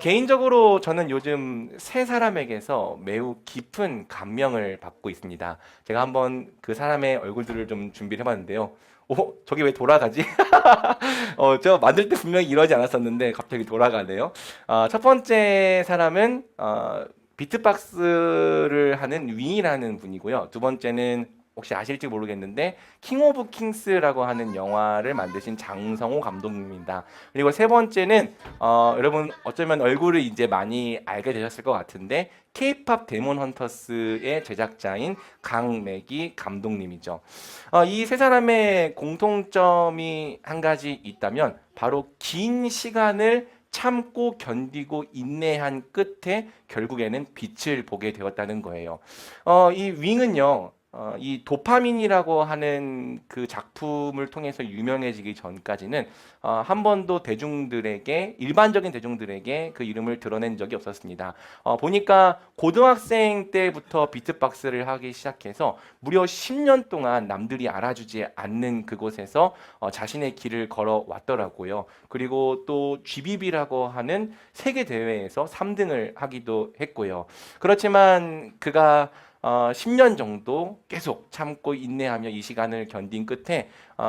개인적으로 저는 요즘 세 사람에게서 매우 깊은 감명을 받고 있습니다. 제가 한번 그 사람의 얼굴들을 좀 준비를 해봤는데요. 저게 왜 돌아가지? 저 만들 때 분명히 이러지 않았었는데 갑자기 돌아가네요. 첫 번째 사람은 비트박스를 하는 윙이라는 분이고요. 두 번째는 혹시 아실지 모르겠는데 킹 오브 킹스라고 하는 영화를 만드신 장성호 감독님입니다. 그리고 세 번째는 여러분 어쩌면 얼굴을 이제 많이 알게 되셨을 것 같은데 K-팝 데몬 헌터스의 제작자인 강매기 감독님이죠. 이 세 사람의 공통점이 한 가지 있다면 바로 긴 시간을 참고 견디고 인내한 끝에 결국에는 빛을 보게 되었다는 거예요. 이 윙은요, 이 도파민이라고 하는 그 작품을 통해서 유명해지기 전까지는 한 번도 대중들에게 일반적인 대중들에게 그 이름을 드러낸 적이 없었습니다. 보니까 고등학생 때부터 비트박스를 하기 시작해서 무려 10년 동안 남들이 알아주지 않는 그곳에서 자신의 길을 걸어왔더라고요. 그리고 또 GBB라고 하는 세계 대회에서 3등을 하기도 했고요. 그렇지만 그가 10년 정도 계속 참고 인내하며 이 시간을 견딘 끝에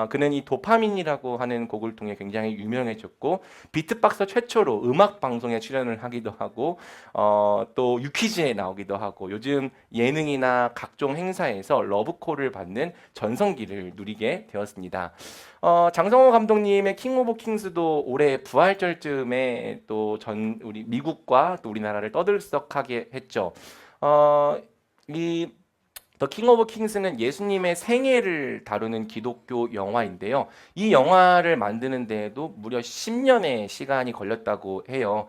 그는 이 도파민이라고 하는 곡을 통해 굉장히 유명해졌고 비트박서 최초로 음악 방송에 출연을 하기도 하고 또 유퀴즈에 나오기도 하고 요즘 예능이나 각종 행사에서 러브콜을 받는 전성기를 누리게 되었습니다. 장성호 감독님의 킹 오브 킹스도 올해 부활절쯤에 또 우리 미국과 또 우리나라를 떠들썩하게 했죠. 이 더 킹 오브 킹스는 예수님의 생애를 다루는 기독교 영화인데요. 이 영화를 만드는 데에도 무려 10년의 시간이 걸렸다고 해요.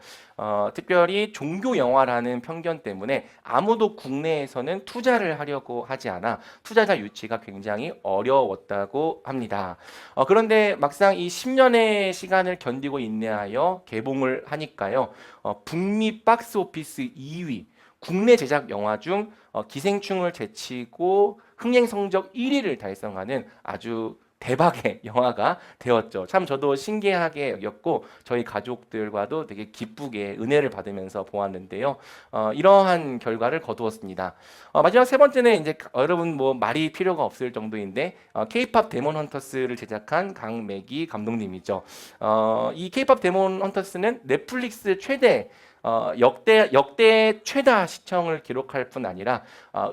특별히 종교 영화라는 편견 때문에 아무도 국내에서는 투자를 하려고 하지 않아 투자자 유치가 굉장히 어려웠다고 합니다. 그런데 막상 이 10년의 시간을 견디고 인내하여 개봉을 하니까요. 북미 박스 오피스 2위 국내 제작 영화 중 기생충을 제치고 흥행 성적 1위를 달성하는 아주 대박의 영화가 되었죠. 참 저도 신기하게 여겼고 저희 가족들과도 되게 기쁘게 은혜를 받으면서 보았는데요. 이러한 결과를 거두었습니다. 마지막 세 번째는 이제 여러분 뭐 말이 필요가 없을 정도인데 K-팝 데몬 헌터스를 제작한 강매기 감독님이죠. 이 K-팝 데몬 헌터스는 넷플릭스 최대 역대 최다 시청을 기록할 뿐 아니라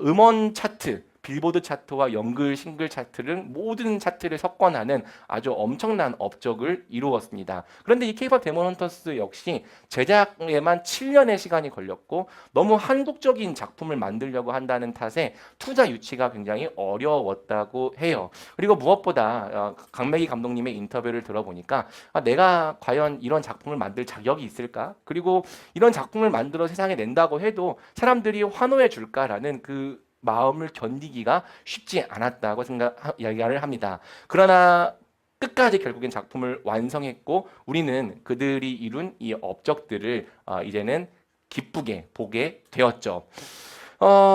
음원 차트, 빌보드 차트와 연글 싱글 차트 등 모든 차트를 석권하는 아주 엄청난 업적을 이루었습니다. 그런데 이 K-팝 데몬 헌터스 역시 제작에만 7년의 시간이 걸렸고 너무 한국적인 작품을 만들려고 한다는 탓에 투자 유치가 굉장히 어려웠다고 해요. 그리고 무엇보다 강매기 감독님의 인터뷰를 들어보니까 내가 과연 이런 작품을 만들 자격이 있을까? 그리고 이런 작품을 만들어 세상에 낸다고 해도 사람들이 환호해 줄까라는 그 마음을 견디기가 쉽지 않았다고 이야기를 합니다. 그러나 끝까지 결국엔 작품을 완성했고 우리는 그들이 이룬 이 업적들을 이제는 기쁘게 보게 되었죠.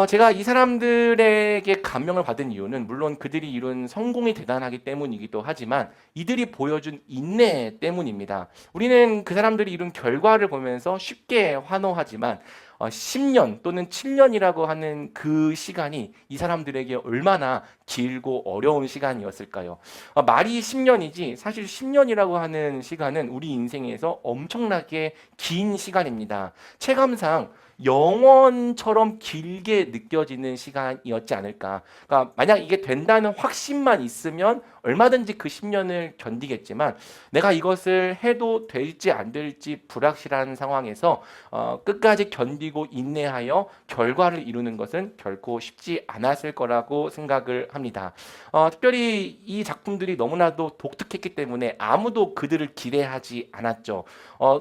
제가 이 사람들에게 감명을 받은 이유는 물론 그들이 이룬 성공이 대단하기 때문이기도 하지만 이들이 보여준 인내 때문입니다. 우리는 그 사람들이 이룬 결과를 보면서 쉽게 환호하지만 10년 또는 7년이라고 하는 그 시간이 이 사람들에게 얼마나 길고 어려운 시간이었을까요? 말이 10년이지 사실 10년이라고 하는 시간은 우리 인생에서 엄청나게 긴 시간입니다. 체감상 영원처럼 길게 느껴지는 시간이었지 않을까. 그러니까 만약 이게 된다는 확신만 있으면 얼마든지 그 10년을 견디겠지만 내가 이것을 해도 될지 안 될지 불확실한 상황에서 끝까지 견디고 인내하여 결과를 이루는 것은 결코 쉽지 않았을 거라고 생각을 합니다. 특별히 이 작품들이 너무나도 독특했기 때문에 아무도 그들을 기대하지 않았죠.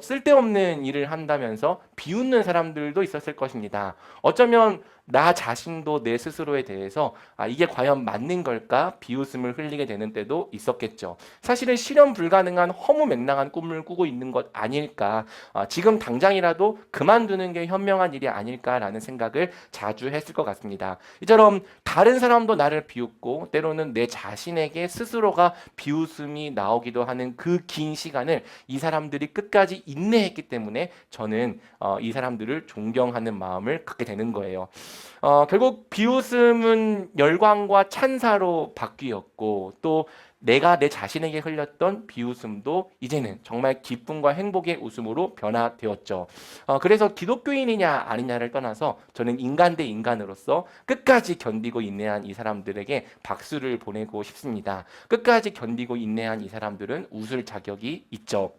쓸데없는 일을 한다면서 비웃는 사람들도 있었을 것입니다. 어쩌면 나 자신도 내 스스로에 대해서 이게 과연 맞는 걸까 비웃음을 흘리게 되는 때도 있었겠죠. 사실은 실현 불가능한 허무맹랑한 꿈을 꾸고 있는 것 아닐까, 지금 당장이라도 그만두는 게 현명한 일이 아닐까라는 생각을 자주 했을 것 같습니다. 이처럼 다른 사람도 나를 비웃고 때로는 내 자신에게 스스로가 비웃음이 나오기도 하는 그 긴 시간을 이 사람들이 끝까지 인내했기 때문에 저는 이 사람들을 존경하는 마음을 갖게 되는 거예요. 결국 비웃음은 열광과 찬사로 바뀌었고, 또 내가 내 자신에게 흘렸던 비웃음도 이제는 정말 기쁨과 행복의 웃음으로 변화되었죠. 그래서 기독교인이냐 아니냐를 떠나서 저는 인간 대 인간으로서 끝까지 견디고 인내한 이 사람들에게 박수를 보내고 싶습니다. 끝까지 견디고 인내한 이 사람들은 웃을 자격이 있죠.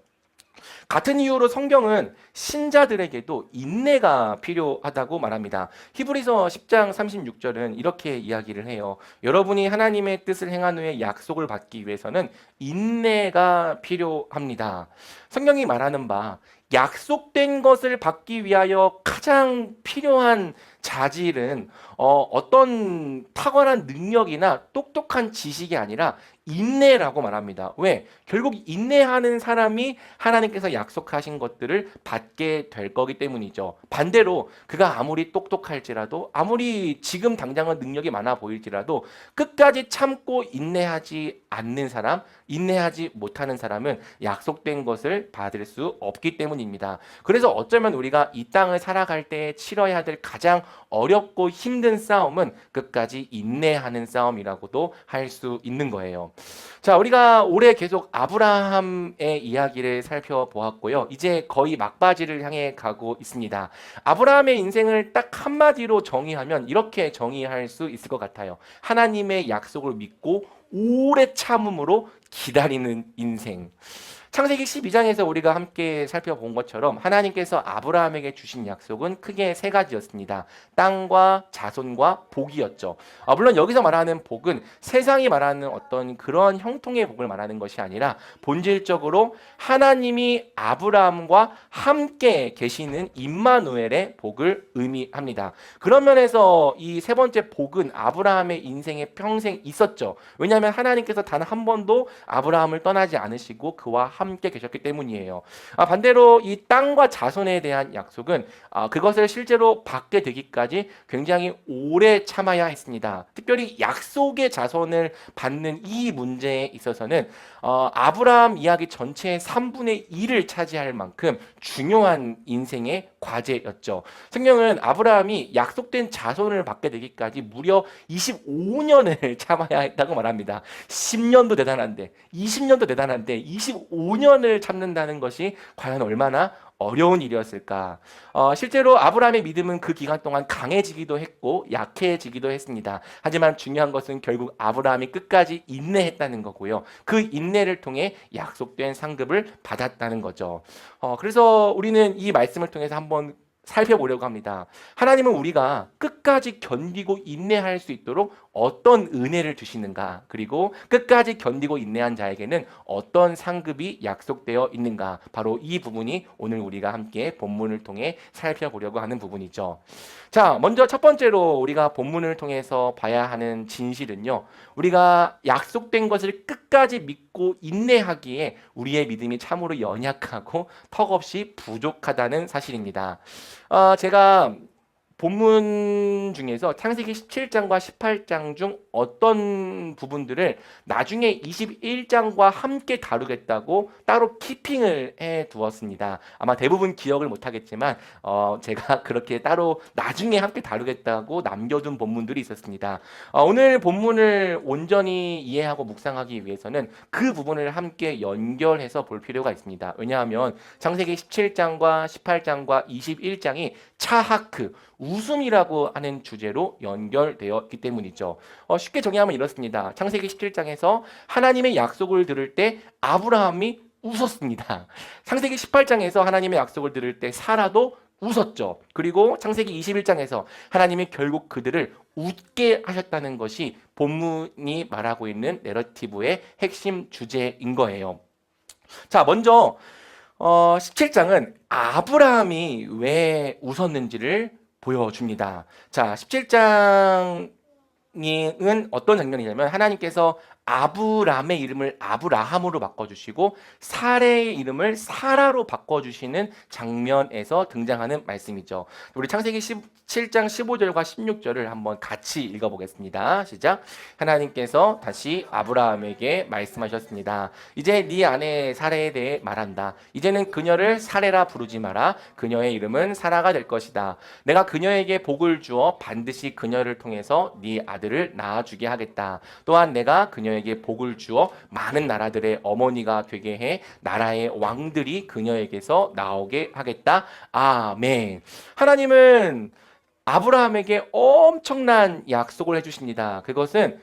같은 이유로 성경은 신자들에게도 인내가 필요하다고 말합니다. 히브리서 10장 36절은 이렇게 이야기를 해요. 여러분이 하나님의 뜻을 행한 후에 약속을 받기 위해서는 인내가 필요합니다. 성경이 말하는 바 약속된 것을 받기 위하여 가장 필요한 자질은 어떤 탁월한 능력이나 똑똑한 지식이 아니라 인내라고 말합니다. 왜? 결국 인내하는 사람이 하나님께서 약속하신 것들을 받게 될 거기 때문이죠. 반대로 그가 아무리 똑똑할지라도, 아무리 지금 당장은 능력이 많아 보일지라도 끝까지 참고 인내하지 않는 사람, 인내하지 못하는 사람은 약속된 것을 받을 수 없기 때문입니다. 그래서 어쩌면 우리가 이 땅을 살아갈 때 치러야 될 가장 어렵고 힘든 싸움은 끝까지 인내하는 싸움이라고도 할 수 있는 거예요. 자, 우리가 올해 계속 아브라함의 이야기를 살펴보았고요. 이제 거의 막바지를 향해 가고 있습니다. 아브라함의 인생을 딱 한마디로 정의하면 이렇게 정의할 수 있을 것 같아요. 하나님의 약속을 믿고 오래 참음으로 기다리는 인생. 창세기 12장에서 우리가 함께 살펴본 것처럼 하나님께서 아브라함에게 주신 약속은 크게 세 가지였습니다. 땅과 자손과 복이었죠. 물론 여기서 말하는 복은 세상이 말하는 어떤 그런 형통의 복을 말하는 것이 아니라 본질적으로 하나님이 아브라함과 함께 계시는 임마누엘의 복을 의미합니다. 그런 면에서 이 세 번째 복은 아브라함의 인생에 평생 있었죠. 왜냐하면 하나님께서 단 한 번도 아브라함을 떠나지 않으시고 그와 함께 계셨기 때문이에요. 반대로 이 땅과 자손에 대한 약속은 그것을 실제로 받게 되기까지 굉장히 오래 참아야 했습니다. 특별히 약속의 자손을 받는 이 문제에 있어서는 아브라함 이야기 전체의 3분의 1을 차지할 만큼 중요한 인생의 과제였죠. 성경은 아브라함이 약속된 자손을 받게 되기까지 무려 25년을 참아야 했다고 말합니다. 10년도 대단한데, 20년도 대단한데 25년을 참는다는 것이 과연 얼마나 어려운 일이었을까. 실제로 아브라함의 믿음은 그 기간 동안 강해지기도 했고 약해지기도 했습니다. 하지만 중요한 것은 결국 아브라함이 끝까지 인내했다는 거고요. 그 인내를 통해 약속된 상급을 받았다는 거죠. 그래서 우리는 이 말씀을 통해서 한번 살펴보려고 합니다. 하나님은 우리가 끝까지 견디고 인내할 수 있도록 어떤 은혜를 주시는가, 그리고 끝까지 견디고 인내한 자에게는 어떤 상급이 약속되어 있는가, 바로 이 부분이 오늘 우리가 함께 본문을 통해 살펴보려고 하는 부분이죠. 자, 먼저 첫 번째로 우리가 본문을 통해서 봐야 하는 진실은요, 우리가 약속된 것을 끝까지 믿고 인내하기에 우리의 믿음이 참으로 연약하고 턱없이 부족하다는 사실입니다. 제가 본문 중에서 창세기 17장과 18장 중 어떤 부분들을 나중에 21장과 함께 다루겠다고 따로 키핑을 해 두었습니다. 아마 대부분 기억을 못하겠지만 제가 그렇게 따로 나중에 함께 다루겠다고 남겨둔 본문들이 있었습니다. 오늘 본문을 온전히 이해하고 묵상하기 위해서는 그 부분을 함께 연결해서 볼 필요가 있습니다. 왜냐하면 창세기 17장과 18장과 21장이 차하크, 웃음이라고 하는 주제로 연결되어 있기 때문이죠. 쉽게 정의하면 이렇습니다. 창세기 17장에서 하나님의 약속을 들을 때 아브라함이 웃었습니다. 창세기 18장에서 하나님의 약속을 들을 때 사라도 웃었죠. 그리고 창세기 21장에서 하나님이 결국 그들을 웃게 하셨다는 것이 본문이 말하고 있는 내러티브의 핵심 주제인 거예요. 자, 먼저 17장은 아브라함이 왜 웃었는지를 보여줍니다. 자, 17장은 어떤 장면이냐면 하나님께서 아브람의 이름을 아브라함으로 바꿔주시고 사레의 이름을 사라로 바꿔주시는 장면에서 등장하는 말씀이죠. 우리 창세기 17장 15절과 16절을 한번 같이 읽어보겠습니다. 시작. 하나님께서 다시 아브라함에게 말씀하셨습니다. 이제 네 아내 사레에 대해 말한다. 이제는 그녀를 사레라 부르지 마라. 그녀의 이름은 사라가 될 것이다. 내가 그녀에게 복을 주어 반드시 그녀를 통해서 네 아들을 낳아주게 하겠다. 또한 내가 그녀에게 복을 주어 많은 나라들의 어머니가 되게 해 나라의 왕들이 그녀에게서 나오게 하겠다. 아멘. 하나님은 아브라함에게 엄청난 약속을 해주십니다. 그것은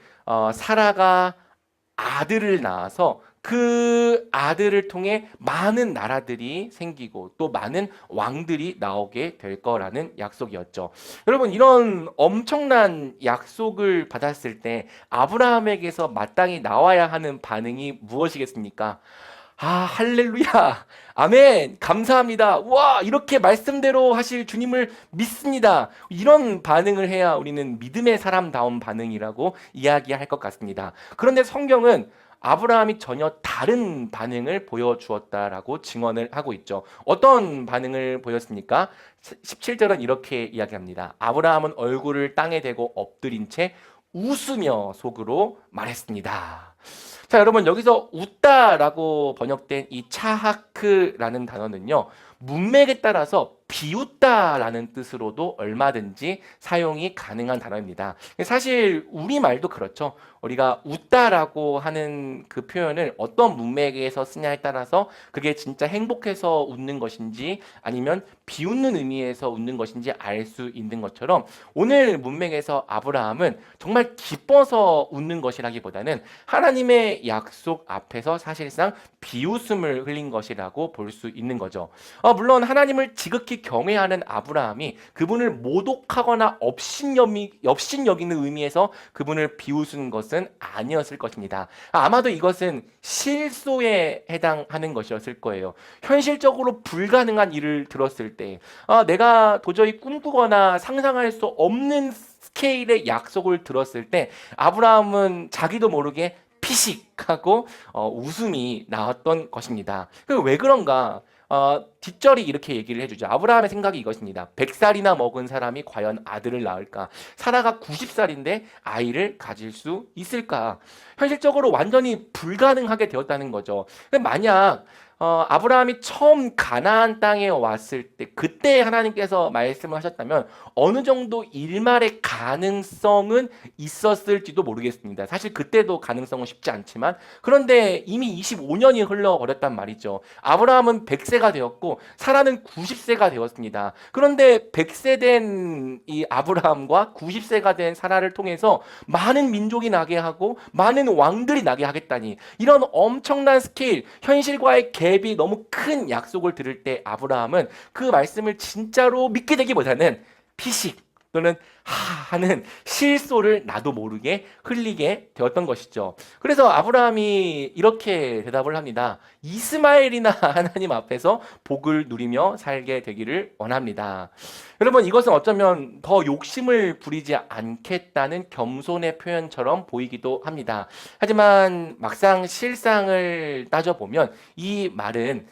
사라가 아들을 낳아서 그 아들을 통해 많은 나라들이 생기고 또 많은 왕들이 나오게 될 거라는 약속이었죠. 여러분, 이런 엄청난 약속을 받았을 때 아브라함에게서 마땅히 나와야 하는 반응이 무엇이겠습니까? 아, 할렐루야. 아멘. 감사합니다. 와, 이렇게 말씀대로 하실 주님을 믿습니다. 이런 반응을 해야 우리는 믿음의 사람다운 반응이라고 이야기할 것 같습니다. 그런데 성경은 아브라함이 전혀 다른 반응을 보여주었다라고 증언을 하고 있죠. 어떤 반응을 보였습니까? 17절은 이렇게 이야기합니다. 아브라함은 얼굴을 땅에 대고 엎드린 채 웃으며 속으로 말했습니다. 자, 여러분, 여기서 웃다라고 번역된 이 차하크라는 단어는요, 문맥에 따라서 비웃다라는 뜻으로도 얼마든지 사용이 가능한 단어입니다. 사실 우리말도 그렇죠. 우리가 웃다라고 하는 그 표현을 어떤 문맥에서 쓰냐에 따라서 그게 진짜 행복해서 웃는 것인지 아니면 비웃는 의미에서 웃는 것인지 알 수 있는 것처럼 오늘 문맥에서 아브라함은 정말 기뻐서 웃는 것이라기보다는 하나님의 약속 앞에서 사실상 비웃음을 흘린 것이라고 볼 수 있는 거죠. 물론 하나님을 지극히 경외하는 아브라함이 그분을 모독하거나 업신여기는 의미에서 그분을 비웃은 것은 아니었을 것입니다. 아마도 이것은 실소에 해당하는 것이었을 거예요. 현실적으로 불가능한 일을 들었을 때 내가 도저히 꿈꾸거나 상상할 수 없는 스케일의 약속을 들었을 때 아브라함은 자기도 모르게 피식하고 웃음이 나왔던 것입니다. 왜 그런가? 뒷절이 이렇게 얘기를 해주죠. 아브라함의 생각이 이것입니다. 100살이나 먹은 사람이 과연 아들을 낳을까? 사라가 90살인데 아이를 가질 수 있을까? 현실적으로 완전히 불가능하게 되었다는 거죠. 만약 아브라함이 처음 가나안 땅에 왔을 때 그때 하나님께서 말씀을 하셨다면 어느 정도 일말의 가능성은 있었을지도 모르겠습니다. 사실 그때도 가능성은 쉽지 않지만 그런데 이미 25년이 흘러버렸단 말이죠. 아브라함은 100세가 되었고 사라는 90세가 되었습니다. 그런데 100세 된 이 아브라함과 90세가 된 사라를 통해서 많은 민족이 나게 하고 많은 왕들이 나게 하겠다니 이런 엄청난 스케일, 현실과의 갭이 너무 큰 약속을 들을 때 아브라함은 그 말씀을 진짜로 믿게 되기보다는 피식 또는 하는 실소를 나도 모르게 흘리게 되었던 것이죠. 그래서 아브라함이 이렇게 대답을 합니다. 이스마엘이나 하나님 앞에서 복을 누리며 살게 되기를 원합니다. 여러분, 이것은 어쩌면 더 욕심을 부리지 않겠다는 겸손의 표현처럼 보이기도 합니다. 하지만 막상 실상을 따져보면 이 말은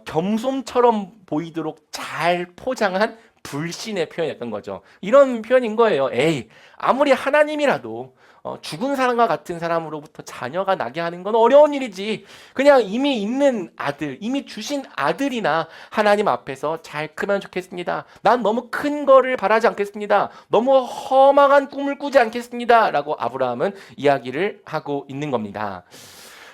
겸손처럼 보이도록 잘 포장한 불신의 표현이었던 거죠. 이런 표현인 거예요. 에이, 아무리 하나님이라도 죽은 사람과 같은 사람으로부터 자녀가 나게 하는 건 어려운 일이지. 그냥 이미 있는 아들, 이미 주신 아들이나 하나님 앞에서 잘 크면 좋겠습니다. 난 너무 큰 거를 바라지 않겠습니다. 너무 허망한 꿈을 꾸지 않겠습니다. 라고 아브라함은 이야기를 하고 있는 겁니다.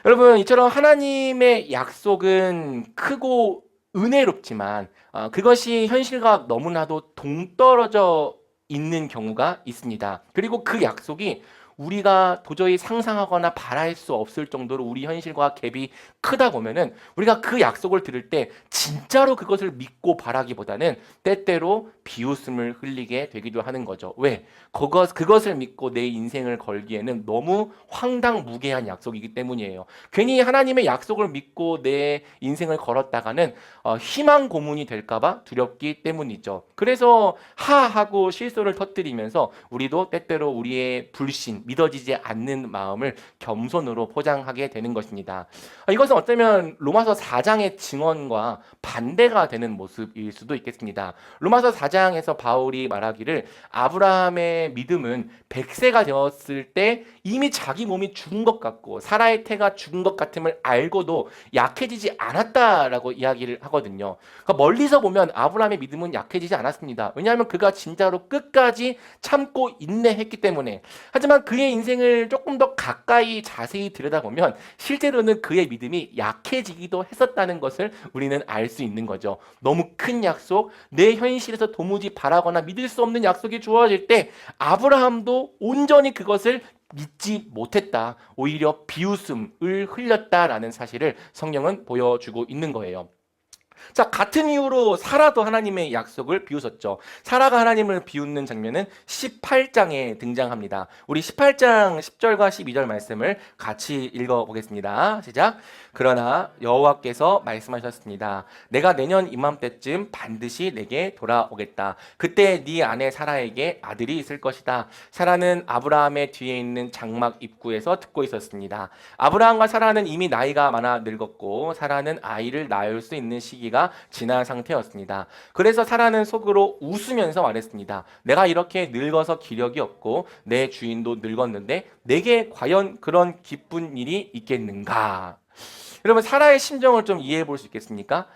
여러분, 이처럼 하나님의 약속은 크고 은혜롭지만 그것이 현실과 너무나도 동떨어져 있는 경우가 있습니다. 그리고 그 약속이 우리가 도저히 상상하거나 바랄 수 없을 정도로 우리 현실과 갭이 크다 보면은 우리가 그 약속을 들을 때 진짜로 그것을 믿고 바라기보다는 때때로 비웃음을 흘리게 되기도 하는 거죠. 왜? 그것을 믿고 내 인생을 걸기에는 너무 황당무계한 약속이기 때문이에요. 괜히 하나님의 약속을 믿고 내 인생을 걸었다가는 희망 고문이 될까봐 두렵기 때문이죠. 그래서 하하고 실소를 터뜨리면서 우리도 때때로 우리의 불신, 믿어지지 않는 마음을 겸손으로 포장하게 되는 것입니다. 이것은 어쩌면 로마서 4장의 증언과 반대가 되는 모습일 수도 있겠습니다. 로마서 4장에서 바울이 말하기를 아브라함의 믿음은 100세가 되었을 때 이미 자기 몸이 죽은 것 같고 사라의 태가 죽은 것 같음을 알고도 약해지지 않았다라고 이야기를 하거든요. 그러니까 멀리서 보면 아브라함의 믿음은 약해지지 않았습니다. 왜냐하면 그가 진짜로 끝까지 참고 인내했기 때문에. 하지만 그의 인생을 조금 더 가까이 자세히 들여다보면 실제로는 그의 믿음이 약해지기도 했었다는 것을 우리는 알 수 있는 거죠. 너무 큰 약속, 내 현실에서 도무지 바라거나 믿을 수 없는 약속이 주어질 때 아브라함도 온전히 그것을 믿지 못했다. 오히려 비웃음을 흘렸다라는 사실을 성경은 보여주고 있는 거예요. 자, 같은 이유로 사라도 하나님의 약속을 비웃었죠. 사라가 하나님을 비웃는 장면은 18장에 등장합니다. 우리 18장 10절과 12절 말씀을 같이 읽어보겠습니다. 시작. 그러나 여호와께서 말씀하셨습니다. 내가 내년 이맘때쯤 반드시 내게 돌아오겠다. 그때 네 아내 사라에게 아들이 있을 것이다. 사라는 아브라함의 뒤에 있는 장막 입구에서 듣고 있었습니다. 아브라함과 사라는 이미 나이가 많아 늙었고 사라는 아이를 낳을 수 있는 시기가 지난 상태였습니다. 그래서 사라는 속으로 웃으면서 말했습니다. 내가 이렇게 늙어서 기력이 없고 내 주인도 늙었는데 내게 과연 그런 기쁜 일이 있겠는가? 여러분, 사라의 심정을 좀 이해해 볼 수 있겠습니까?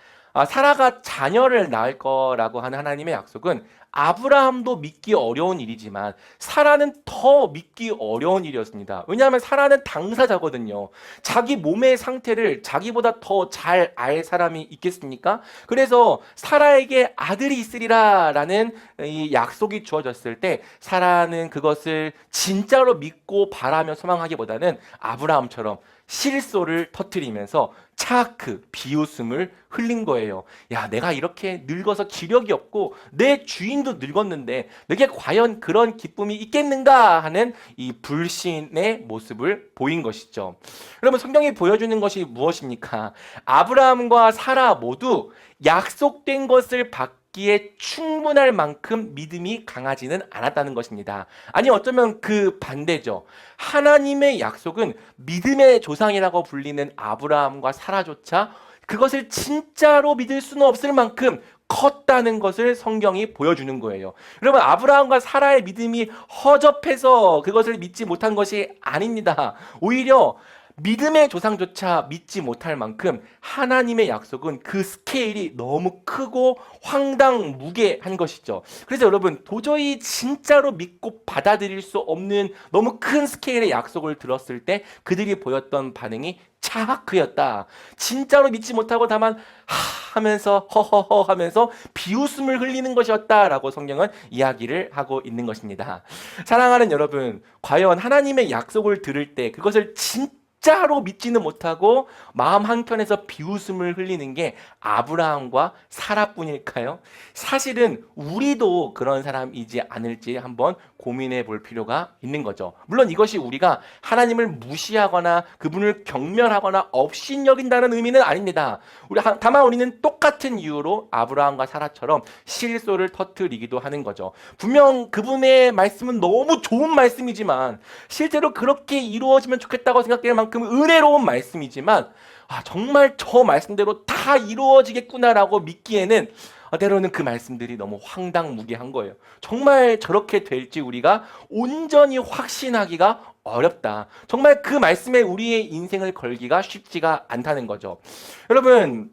사라가 자녀를 낳을 거라고 하는 하나님의 약속은 아브라함도 믿기 어려운 일이지만 사라는 더 믿기 어려운 일이었습니다. 왜냐하면 사라는 당사자거든요. 자기 몸의 상태를 자기보다 더 잘 알 사람이 있겠습니까? 그래서 사라에게 아들이 있으리라 라는 이 약속이 주어졌을 때 사라는 그것을 진짜로 믿고 바라며 소망하기보다는 아브라함처럼 실소를 터뜨리면서 차크, 비웃음을 흘린 거예요. 야, 내가 이렇게 늙어서 기력이 없고 내 주인도 늙었는데 내게 과연 그런 기쁨이 있겠는가 하는 이 불신의 모습을 보인 것이죠. 여러분, 성경이 보여주는 것이 무엇입니까? 아브라함과 사라 모두 약속된 것을 받기에 충분할 만큼 믿음이 강하지는 않았다는 것입니다. 아니, 어쩌면 그 반대죠. 하나님의 약속은 믿음의 조상이라고 불리는 아브라함과 사라조차 그것을 진짜로 믿을 수는 없을 만큼 컸다는 것을 성경이 보여주는 거예요. 여러분, 아브라함과 사라의 믿음이 허접해서 그것을 믿지 못한 것이 아닙니다. 오히려 믿음의 조상조차 믿지 못할 만큼 하나님의 약속은 그 스케일이 너무 크고 황당무계한 것이죠. 그래서 여러분, 도저히 진짜로 믿고 받아들일 수 없는 너무 큰 스케일의 약속을 들었을 때 그들이 보였던 반응이 차크였다. 진짜로 믿지 못하고 다만 하면서 허허허 하면서 비웃음을 흘리는 것이었다라고 성경은 이야기를 하고 있는 것입니다. 사랑하는 여러분, 과연 하나님의 약속을 들을 때 그것을 진짜로 믿지는 못하고 마음 한켠에서 비웃음을 흘리는 게 아브라함과 사라뿐일까요? 사실은 우리도 그런 사람이지 않을지 한번 고민해 볼 필요가 있는 거죠. 물론 이것이 우리가 하나님을 무시하거나 그분을 경멸하거나 업신여긴다는 의미는 아닙니다. 다만 우리는 똑같은 이유로 아브라함과 사라처럼 실소를 터뜨리기도 하는 거죠. 분명 그분의 말씀은 너무 좋은 말씀이지만 실제로 그렇게 이루어지면 좋겠다고 생각될 만큼 은혜로운 말씀이지만 정말 저 말씀대로 다 이루어지겠구나라고 믿기에는 때로는 그 말씀들이 너무 황당무계한 거예요. 정말 저렇게 될지 우리가 온전히 확신하기가 어렵다. 정말 그 말씀에 우리의 인생을 걸기가 쉽지가 않다는 거죠. 여러분,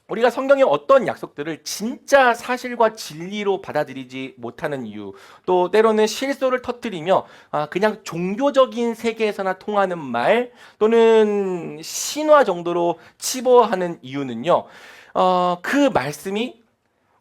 우리가 성경의 어떤 약속들을 진짜 사실과 진리로 받아들이지 못하는 이유, 또 때로는 실소를 터뜨리며 그냥 종교적인 세계에서나 통하는 말 또는 신화 정도로 치부하는 이유는요. 그 말씀이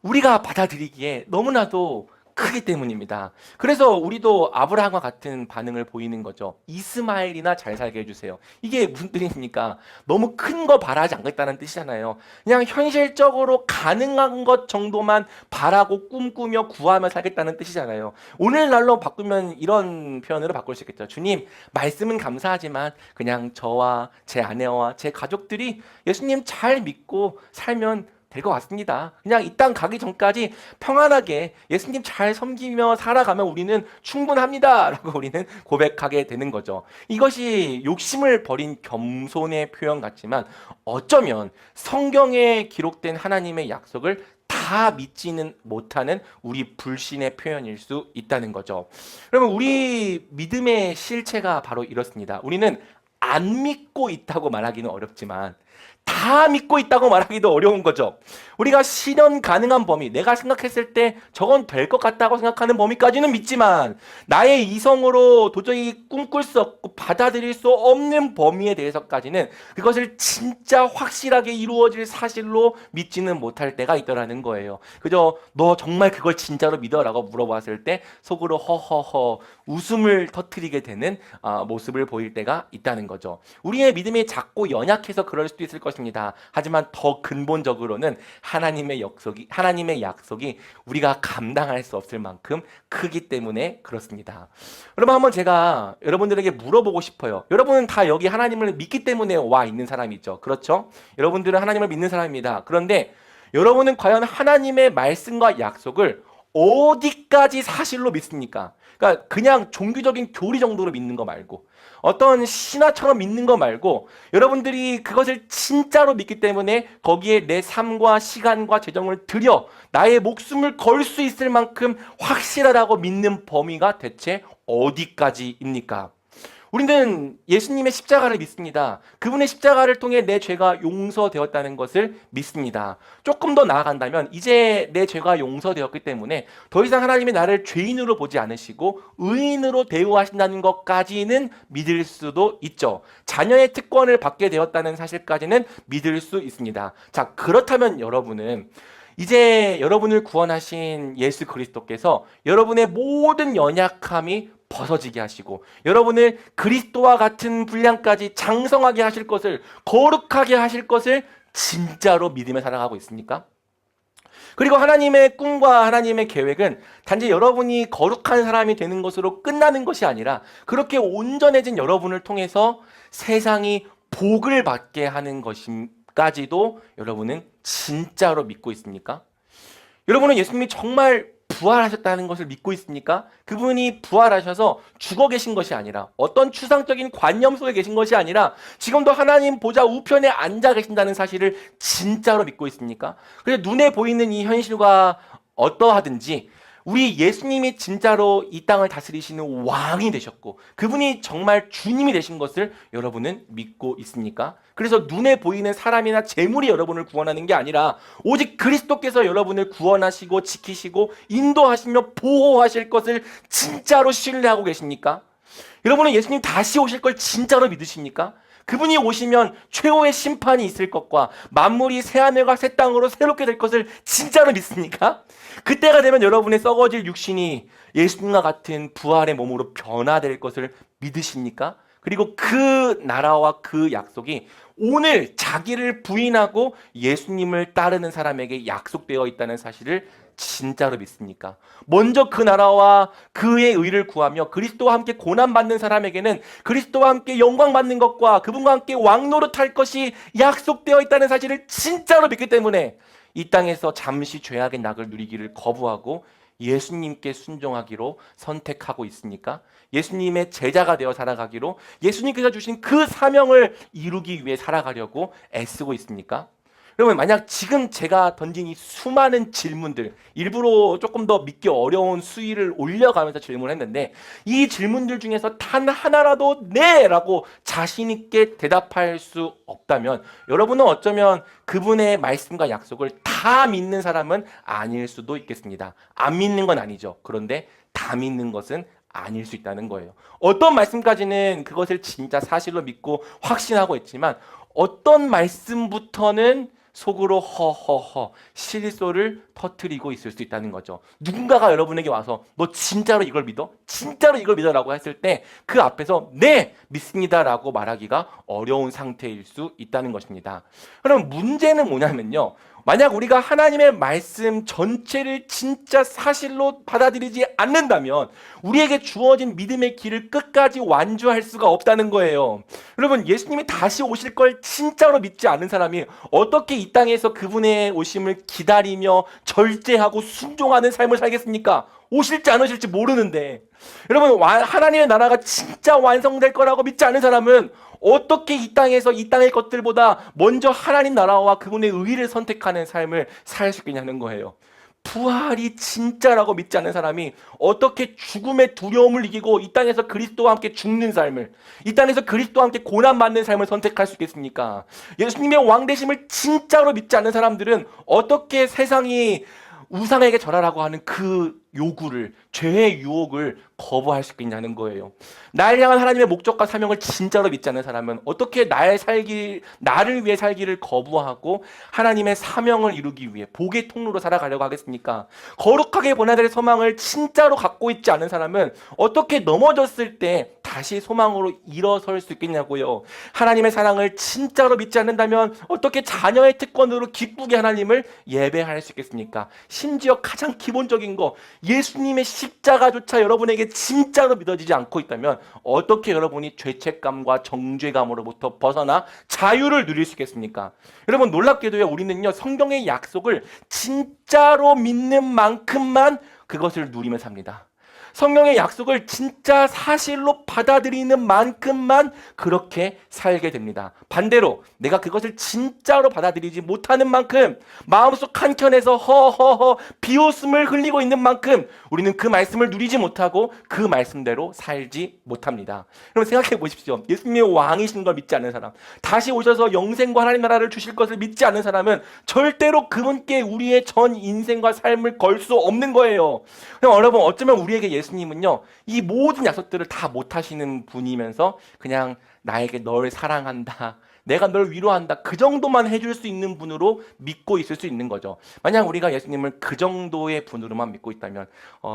우리가 받아들이기에 너무나도 크기 때문입니다. 그래서 우리도 아브라함과 같은 반응을 보이는 거죠. 이스마엘이나 잘 살게 해주세요. 이게 무슨 뜻입니까? 너무 큰 거 바라지 않겠다는 뜻이잖아요. 그냥 현실적으로 가능한 것 정도만 바라고 꿈꾸며 구하며 살겠다는 뜻이잖아요. 오늘날로 바꾸면 이런 표현으로 바꿀 수 있겠죠. 주님, 말씀은 감사하지만 그냥 저와 제 아내와 제 가족들이 예수님 잘 믿고 살면 될 것 같습니다. 그냥 이 땅 가기 전까지 평안하게 예수님 잘 섬기며 살아가면 우리는 충분합니다. 라고 우리는 고백하게 되는 거죠. 이것이 욕심을 버린 겸손의 표현 같지만 어쩌면 성경에 기록된 하나님의 약속을 다 믿지는 못하는 우리 불신의 표현일 수 있다는 거죠. 그러면 우리 믿음의 실체가 바로 이렇습니다. 우리는 안 믿고 있다고 말하기는 어렵지만 다 믿고 있다고 말하기도 어려운 거죠. 우리가 실현 가능한 범위, 내가 생각했을 때 저건 될 것 같다고 생각하는 범위까지는 믿지만 나의 이성으로 도저히 꿈꿀 수 없고 받아들일 수 없는 범위에 대해서까지는 그것을 진짜 확실하게 이루어질 사실로 믿지는 못할 때가 있더라는 거예요. 그저 너 정말 그걸 진짜로 믿어라고 물어봤을 때 속으로 허허허 웃음을 터뜨리게 되는 모습을 보일 때가 있다는 거죠. 우리의 믿음이 작고 연약해서 그럴 수도 있을 것입니다. 하지만 더 근본적으로는 하나님의 약속이 우리가 감당할 수 없을 만큼 크기 때문에 그렇습니다. 여러분, 한번 제가 여러분들에게 물어보고 싶어요. 여러분은 다 여기 하나님을 믿기 때문에 와 있는 사람이죠. 그렇죠? 여러분들은 하나님을 믿는 사람입니다. 그런데 여러분은 과연 하나님의 말씀과 약속을 어디까지 사실로 믿습니까? 그러니까 그냥 종교적인 교리 정도로 믿는 거 말고, 어떤 신화처럼 믿는 거 말고, 여러분들이 그것을 진짜로 믿기 때문에 거기에 내 삶과 시간과 재정을 들여 나의 목숨을 걸 수 있을 만큼 확실하다고 믿는 범위가 대체 어디까지입니까? 우리는 예수님의 십자가를 믿습니다. 그분의 십자가를 통해 내 죄가 용서되었다는 것을 믿습니다. 조금 더 나아간다면 이제 내 죄가 용서되었기 때문에 더 이상 하나님이 나를 죄인으로 보지 않으시고 의인으로 대우하신다는 것까지는 믿을 수도 있죠. 자녀의 특권을 받게 되었다는 사실까지는 믿을 수 있습니다. 자, 그렇다면 여러분은 이제 여러분을 구원하신 예수 그리스도께서 여러분의 모든 연약함이 벗어지게 하시고 여러분을 그리스도와 같은 분량까지 장성하게 하실 것을, 거룩하게 하실 것을 진짜로 믿으며 살아가고 있습니까? 그리고 하나님의 꿈과 하나님의 계획은 단지 여러분이 거룩한 사람이 되는 것으로 끝나는 것이 아니라 그렇게 온전해진 여러분을 통해서 세상이 복을 받게 하는 것까지도 여러분은 진짜로 믿고 있습니까? 여러분은 예수님이 정말 부활하셨다는 것을 믿고 있습니까? 그분이 부활하셔서 죽어 계신 것이 아니라 어떤 추상적인 관념 속에 계신 것이 아니라 지금도 하나님 보좌 우편에 앉아 계신다는 사실을 진짜로 믿고 있습니까? 그래서 눈에 보이는 이 현실과 어떠하든지 우리 예수님이 진짜로 이 땅을 다스리시는 왕이 되셨고 그분이 정말 주님이 되신 것을 여러분은 믿고 있습니까? 그래서 눈에 보이는 사람이나 재물이 여러분을 구원하는 게 아니라 오직 그리스도께서 여러분을 구원하시고 지키시고 인도하시며 보호하실 것을 진짜로 신뢰하고 계십니까? 여러분은 예수님 다시 오실 걸 진짜로 믿으십니까? 그분이 오시면 최후의 심판이 있을 것과 만물이 새하늘과 새 땅으로 새롭게 될 것을 진짜로 믿습니까? 그때가 되면 여러분의 썩어질 육신이 예수님과 같은 부활의 몸으로 변화될 것을 믿으십니까? 그리고 그 나라와 그 약속이 오늘 자기를 부인하고 예수님을 따르는 사람에게 약속되어 있다는 사실을 진짜로 믿습니까? 먼저 그 나라와 그의 의를 구하며 그리스도와 함께 고난받는 사람에게는 그리스도와 함께 영광받는 것과 그분과 함께 왕노릇할 것이 약속되어 있다는 사실을 진짜로 믿기 때문에 이 땅에서 잠시 죄악의 낙을 누리기를 거부하고 예수님께 순종하기로 선택하고 있습니까? 예수님의 제자가 되어 살아가기로 예수님께서 주신 그 사명을 이루기 위해 살아가려고 애쓰고 있습니까? 여러분, 만약 지금 제가 던진 이 수많은 질문들, 일부러 조금 더 믿기 어려운 수위를 올려가면서 질문을 했는데 이 질문들 중에서 단 하나라도 네! 라고 자신 있게 대답할 수 없다면 여러분은 어쩌면 그분의 말씀과 약속을 다 믿는 사람은 아닐 수도 있겠습니다. 안 믿는 건 아니죠. 그런데 다 믿는 것은 아닐 수 있다는 거예요. 어떤 말씀까지는 그것을 진짜 사실로 믿고 확신하고 있지만 어떤 말씀부터는 속으로 허허허 실소를 터뜨리고 있을 수 있다는 거죠. 누군가가 여러분에게 와서 너 진짜로 이걸 믿어? 진짜로 이걸 믿어라고 했을 때 그 앞에서 네 믿습니다라고 말하기가 어려운 상태일 수 있다는 것입니다. 그럼 문제는 뭐냐면요, 만약 우리가 하나님의 말씀 전체를 진짜 사실로 받아들이지 않는다면 우리에게 주어진 믿음의 길을 끝까지 완주할 수가 없다는 거예요. 여러분, 예수님이 다시 오실 걸 진짜로 믿지 않는 사람이 어떻게 이 땅에서 그분의 오심을 기다리며 절제하고 순종하는 삶을 살겠습니까? 오실지 안 오실지 모르는데. 여러분, 하나님의 나라가 진짜 완성될 거라고 믿지 않는 사람은 어떻게 이 땅에서 이 땅의 것들보다 먼저 하나님 나라와 그분의 의를 선택하는 삶을 살 수 있겠냐는 거예요. 부활이 진짜라고 믿지 않는 사람이 어떻게 죽음의 두려움을 이기고 이 땅에서 그리스도와 함께 죽는 삶을, 이 땅에서 그리스도와 함께 고난받는 삶을 선택할 수 있겠습니까? 예수님의 왕되심을 진짜로 믿지 않는 사람들은 어떻게 세상이 우상에게 절하라고 하는 그 요구를, 죄의 유혹을 거부할 수 있겠냐는 거예요. 나를 향한 하나님의 목적과 사명을 진짜로 믿지 않는 사람은 어떻게 나를 위해 살기를 거부하고 하나님의 사명을 이루기 위해 복의 통로로 살아가려고 하겠습니까? 거룩하게 보내야 될 소망을 진짜로 갖고 있지 않은 사람은 어떻게 넘어졌을 때 다시 소망으로 일어설 수 있겠냐고요. 하나님의 사랑을 진짜로 믿지 않는다면 어떻게 자녀의 특권으로 기쁘게 하나님을 예배할 수 있겠습니까? 심지어 가장 기본적인 거, 예수님의 십자가조차 여러분에게 진짜로 믿어지지 않고 있다면 어떻게 여러분이 죄책감과 정죄감으로부터 벗어나 자유를 누릴 수 있겠습니까? 여러분, 놀랍게도요, 우리는요 성경의 약속을 진짜로 믿는 만큼만 그것을 누리며 삽니다. 성경의 약속을 진짜 사실로 받아들이는 만큼만 그렇게 살게 됩니다. 반대로 내가 그것을 진짜로 받아들이지 못하는 만큼, 마음속 한켠에서 허허허 비웃음을 흘리고 있는 만큼 우리는 그 말씀을 누리지 못하고 그 말씀대로 살지 못합니다. 여러분, 생각해 보십시오. 예수님이 왕이신 걸 믿지 않는 사람, 다시 오셔서 영생과 하나님 나라를 주실 것을 믿지 않는 사람은 절대로 그분께 우리의 전 인생과 삶을 걸 수 없는 거예요. 여러분, 어쩌면 우리에게 예수님은요 이 모든 약속들을 다 못하시는 분이면서 그냥 나에게 널 사랑한다, 내가 널 위로한다, 그 정도만 해줄 수 있는 분으로 믿고 있을 수 있는 거죠. 만약 우리가 예수님을 그 정도의 분으로만 믿고 있다면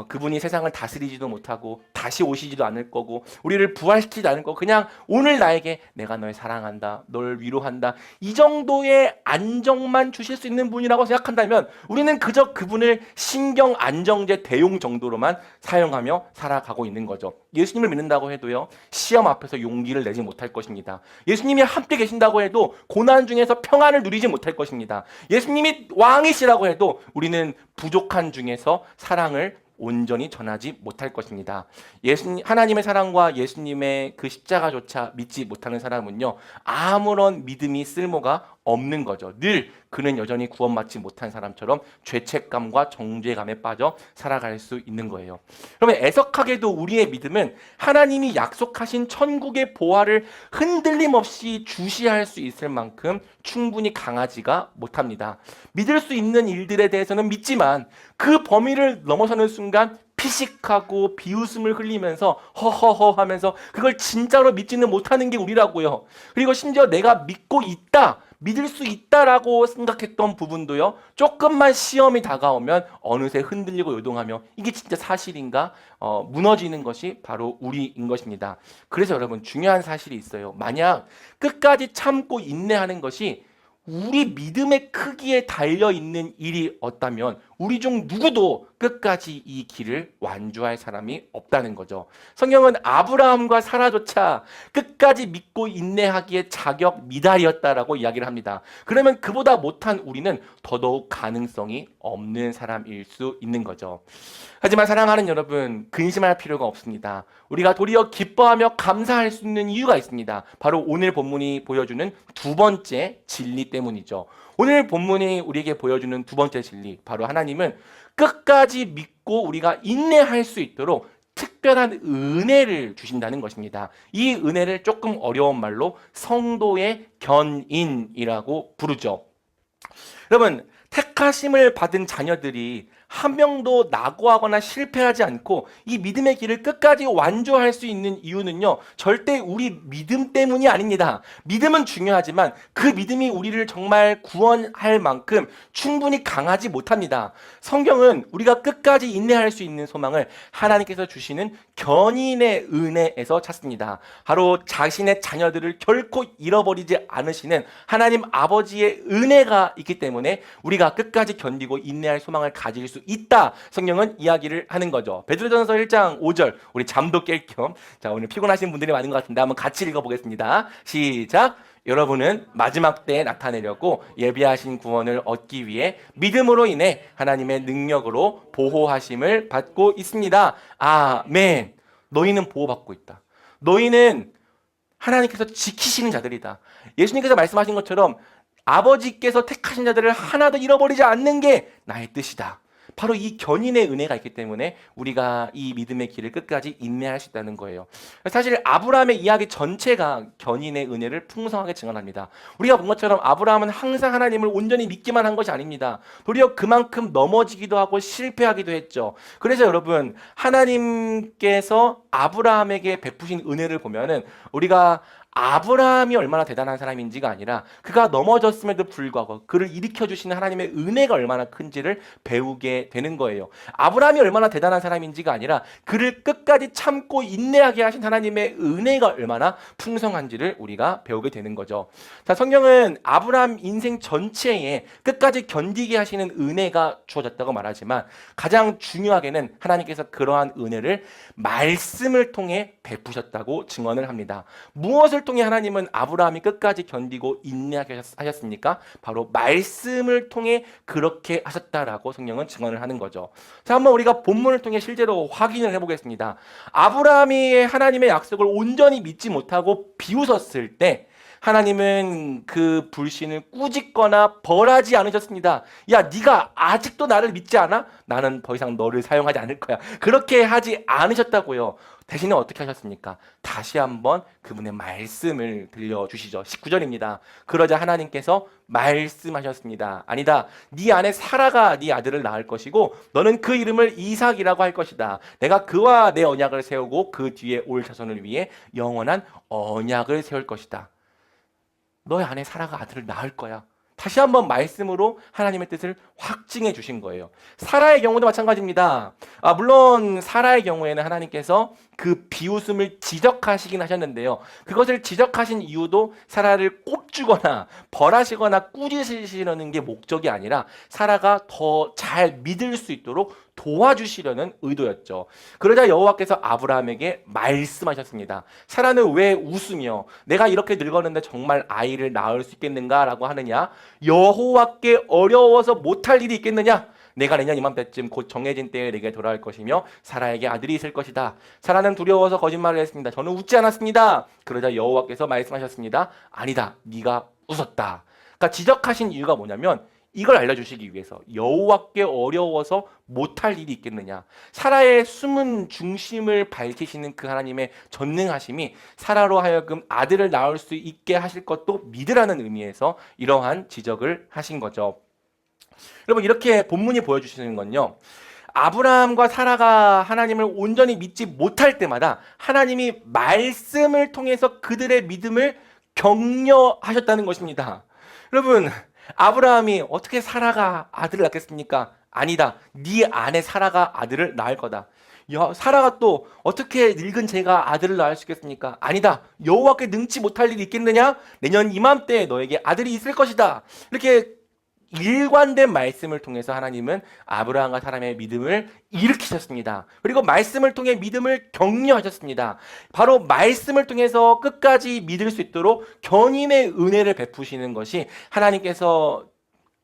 그분이 세상을 다스리지도 못하고 다시 오시지도 않을 거고 우리를 부활시키지 않을 거고 그냥 오늘 나에게 내가 널 사랑한다, 널 위로한다, 이 정도의 안정만 주실 수 있는 분이라고 생각한다면 우리는 그저 그분을 신경 안정제 대용 정도로만 사용하며 살아가고 있는 거죠. 예수님을 믿는다고 해도요 시험 앞에서 용기를 내지 못할 것입니다. 예수님이 함께 계신다고 해도 고난 중에서 평안을 누리지 못할 것입니다. 예수님이 왕이시라고 해도 우리는 부족한 중에서 사랑을 온전히 전하지 못할 것입니다. 하나님의 사랑과 예수님의 그 십자가조차 믿지 못하는 사람은요 아무런 믿음이 쓸모가 없는 거죠. 늘 그는 여전히 구원받지 못한 사람처럼 죄책감과 정죄감에 빠져 살아갈 수 있는 거예요. 그러면 애석하게도 우리의 믿음은 하나님이 약속하신 천국의 보화를 흔들림 없이 주시할 수 있을 만큼 충분히 강하지가 못합니다. 믿을 수 있는 일들에 대해서는 믿지만 그 범위를 넘어서는 순간 피식하고 비웃음을 흘리면서 허허허 하면서 그걸 진짜로 믿지는 못하는 게 우리라고요. 그리고 심지어 내가 믿고 있다, 믿을 수 있다라고 생각했던 부분도요 조금만 시험이 다가오면 어느새 흔들리고 요동하며 이게 진짜 사실인가 무너지는 것이 바로 우리인 것입니다. 그래서 여러분, 중요한 사실이 있어요. 만약 끝까지 참고 인내하는 것이 우리 믿음의 크기에 달려있는 일이 없다면 우리 중 누구도 끝까지 이 길을 완주할 사람이 없다는 거죠. 성경은 아브라함과 사라조차 끝까지 믿고 인내하기에 자격 미달이었다라고 이야기를 합니다. 그러면 그보다 못한 우리는 더더욱 가능성이 없는 사람일 수 있는 거죠. 하지만 사랑하는 여러분, 근심할 필요가 없습니다. 우리가 도리어 기뻐하며 감사할 수 있는 이유가 있습니다. 바로 오늘 본문이 보여주는 두 번째 진리 때문이죠. 오늘 본문이 우리에게 보여주는 두 번째 진리, 바로 하나님은 끝까지 믿고 우리가 인내할 수 있도록 특별한 은혜를 주신다는 것입니다. 이 은혜를 조금 어려운 말로 성도의 견인이라고 부르죠. 여러분, 택하심을 받은 자녀들이 한 명도 낙오하거나 실패하지 않고 이 믿음의 길을 끝까지 완주할 수 있는 이유는요, 절대 우리 믿음 때문이 아닙니다. 믿음은 중요하지만 그 믿음이 우리를 정말 구원할 만큼 충분히 강하지 못합니다. 성경은 우리가 끝까지 인내할 수 있는 소망을 하나님께서 주시는 견인의 은혜에서 찾습니다. 바로 자신의 자녀들을 결코 잃어버리지 않으시는 하나님 아버지의 은혜가 있기 때문에 우리가 끝까지 견디고 인내할 소망을 가질 수 있다. 성경은 이야기를 하는 거죠. 베드로전서 1장 5절, 우리 잠도 깰 겸, 자, 오늘 피곤하신 분들이 많은 것 같은데 한번 같이 읽어보겠습니다. 시작. 여러분은 마지막 때에 나타내려고 예비하신 구원을 얻기 위해 믿음으로 인해 하나님의 능력으로 보호하심을 받고 있습니다. 아멘. 너희는 보호받고 있다. 너희는 하나님께서 지키시는 자들이다. 예수님께서 말씀하신 것처럼 아버지께서 택하신 자들을 하나도 잃어버리지 않는 게 나의 뜻이다. 바로 이 견인의 은혜가 있기 때문에 우리가 이 믿음의 길을 끝까지 인내할 수 있다는 거예요. 사실 아브라함의 이야기 전체가 견인의 은혜를 풍성하게 증언합니다. 우리가 본 것처럼 아브라함은 항상 하나님을 온전히 믿기만 한 것이 아닙니다. 도리어 그만큼 넘어지기도 하고 실패하기도 했죠. 그래서 여러분, 하나님께서 아브라함에게 베푸신 은혜를 보면은 우리가 아브라함이 얼마나 대단한 사람인지가 아니라 그가 넘어졌음에도 불구하고 그를 일으켜주시는 하나님의 은혜가 얼마나 큰지를 배우게 되는 거예요. 아브라함이 얼마나 대단한 사람인지가 아니라 그를 끝까지 참고 인내하게 하신 하나님의 은혜가 얼마나 풍성한지를 우리가 배우게 되는 거죠. 자, 성경은 아브라함 인생 전체에 끝까지 견디게 하시는 은혜가 주어졌다고 말하지만 가장 중요하게는 하나님께서 그러한 은혜를 말씀을 통해 베푸셨다고 증언을 합니다. 무엇을 통해 하나님은 아브라함이 끝까지 견디고 인내하게 하셨습니까? 바로 말씀을 통해 그렇게 하셨다라고 성경은 증언을 하는 거죠. 자, 한번 우리가 본문을 통해 실제로 확인을 해보겠습니다. 아브라함이 하나님의 약속을 온전히 믿지 못하고 비웃었을 때 하나님은 그 불신을 꾸짖거나 벌하지 않으셨습니다. 야, 네가 아직도 나를 믿지 않아? 나는 더 이상 너를 사용하지 않을 거야. 그렇게 하지 않으셨다고요. 대신에 어떻게 하셨습니까? 다시 한번 그분의 말씀을 들려주시죠. 19절입니다. 그러자 하나님께서 말씀하셨습니다. 아니다. 네 안에 사라가 네 아들을 낳을 것이고 너는 그 이름을 이삭이라고 할 것이다. 내가 그와 내 언약을 세우고 그 뒤에 올 자손을 위해 영원한 언약을 세울 것이다. 너의 아내 사라가 아들을 낳을 거야. 다시 한번 말씀으로 하나님의 뜻을 확증해 주신 거예요. 사라의 경우도 마찬가지입니다. 물론 사라의 경우에는 하나님께서 그 비웃음을 지적하시긴 하셨는데요. 그것을 지적하신 이유도 사라를 꼽주거나 벌하시거나 꾸짖으시려는 게 목적이 아니라 사라가 더 잘 믿을 수 있도록 도와주시려는 의도였죠. 그러자 여호와께서 아브라함에게 말씀하셨습니다. 사라는 왜 웃으며 내가 이렇게 늙었는데 정말 아이를 낳을 수 있겠는가라고 하느냐? 여호와께 어려워서 못할 일이 있겠느냐? 내가 내년 이맘때쯤 곧 정해진 때에 내게 돌아올 것이며 사라에게 아들이 있을 것이다. 사라는 두려워서 거짓말을 했습니다. 저는 웃지 않았습니다. 그러자 여호와께서 말씀하셨습니다. 아니다. 네가 웃었다. 그러니까 지적하신 이유가 뭐냐면 이걸 알려주시기 위해서 여호와께 어려워서 못할 일이 있겠느냐. 사라의 숨은 중심을 밝히시는 그 하나님의 전능하심이 사라로 하여금 아들을 낳을 수 있게 하실 것도 믿으라는 의미에서 이러한 지적을 하신 거죠. 여러분, 이렇게 본문이 보여주시는 건요, 아브라함과 사라가 하나님을 온전히 믿지 못할 때마다 하나님이 말씀을 통해서 그들의 믿음을 격려하셨다는 것입니다. 여러분, 아브라함이 어떻게 사라가 아들을 낳겠습니까? 아니다. 네 아내 사라가 아들을 낳을 거다. 사라가 또 어떻게 늙은 제가 아들을 낳을 수 있겠습니까? 아니다. 여호와께 능치 못할 일이 있겠느냐? 내년 이맘때에 너에게 아들이 있을 것이다. 이렇게 일관된 말씀을 통해서 하나님은 아브라함과 사람의 믿음을 일으키셨습니다. 그리고 말씀을 통해 믿음을 격려하셨습니다. 바로 말씀을 통해서 끝까지 믿을 수 있도록 견인의 은혜를 베푸시는 것이 하나님께서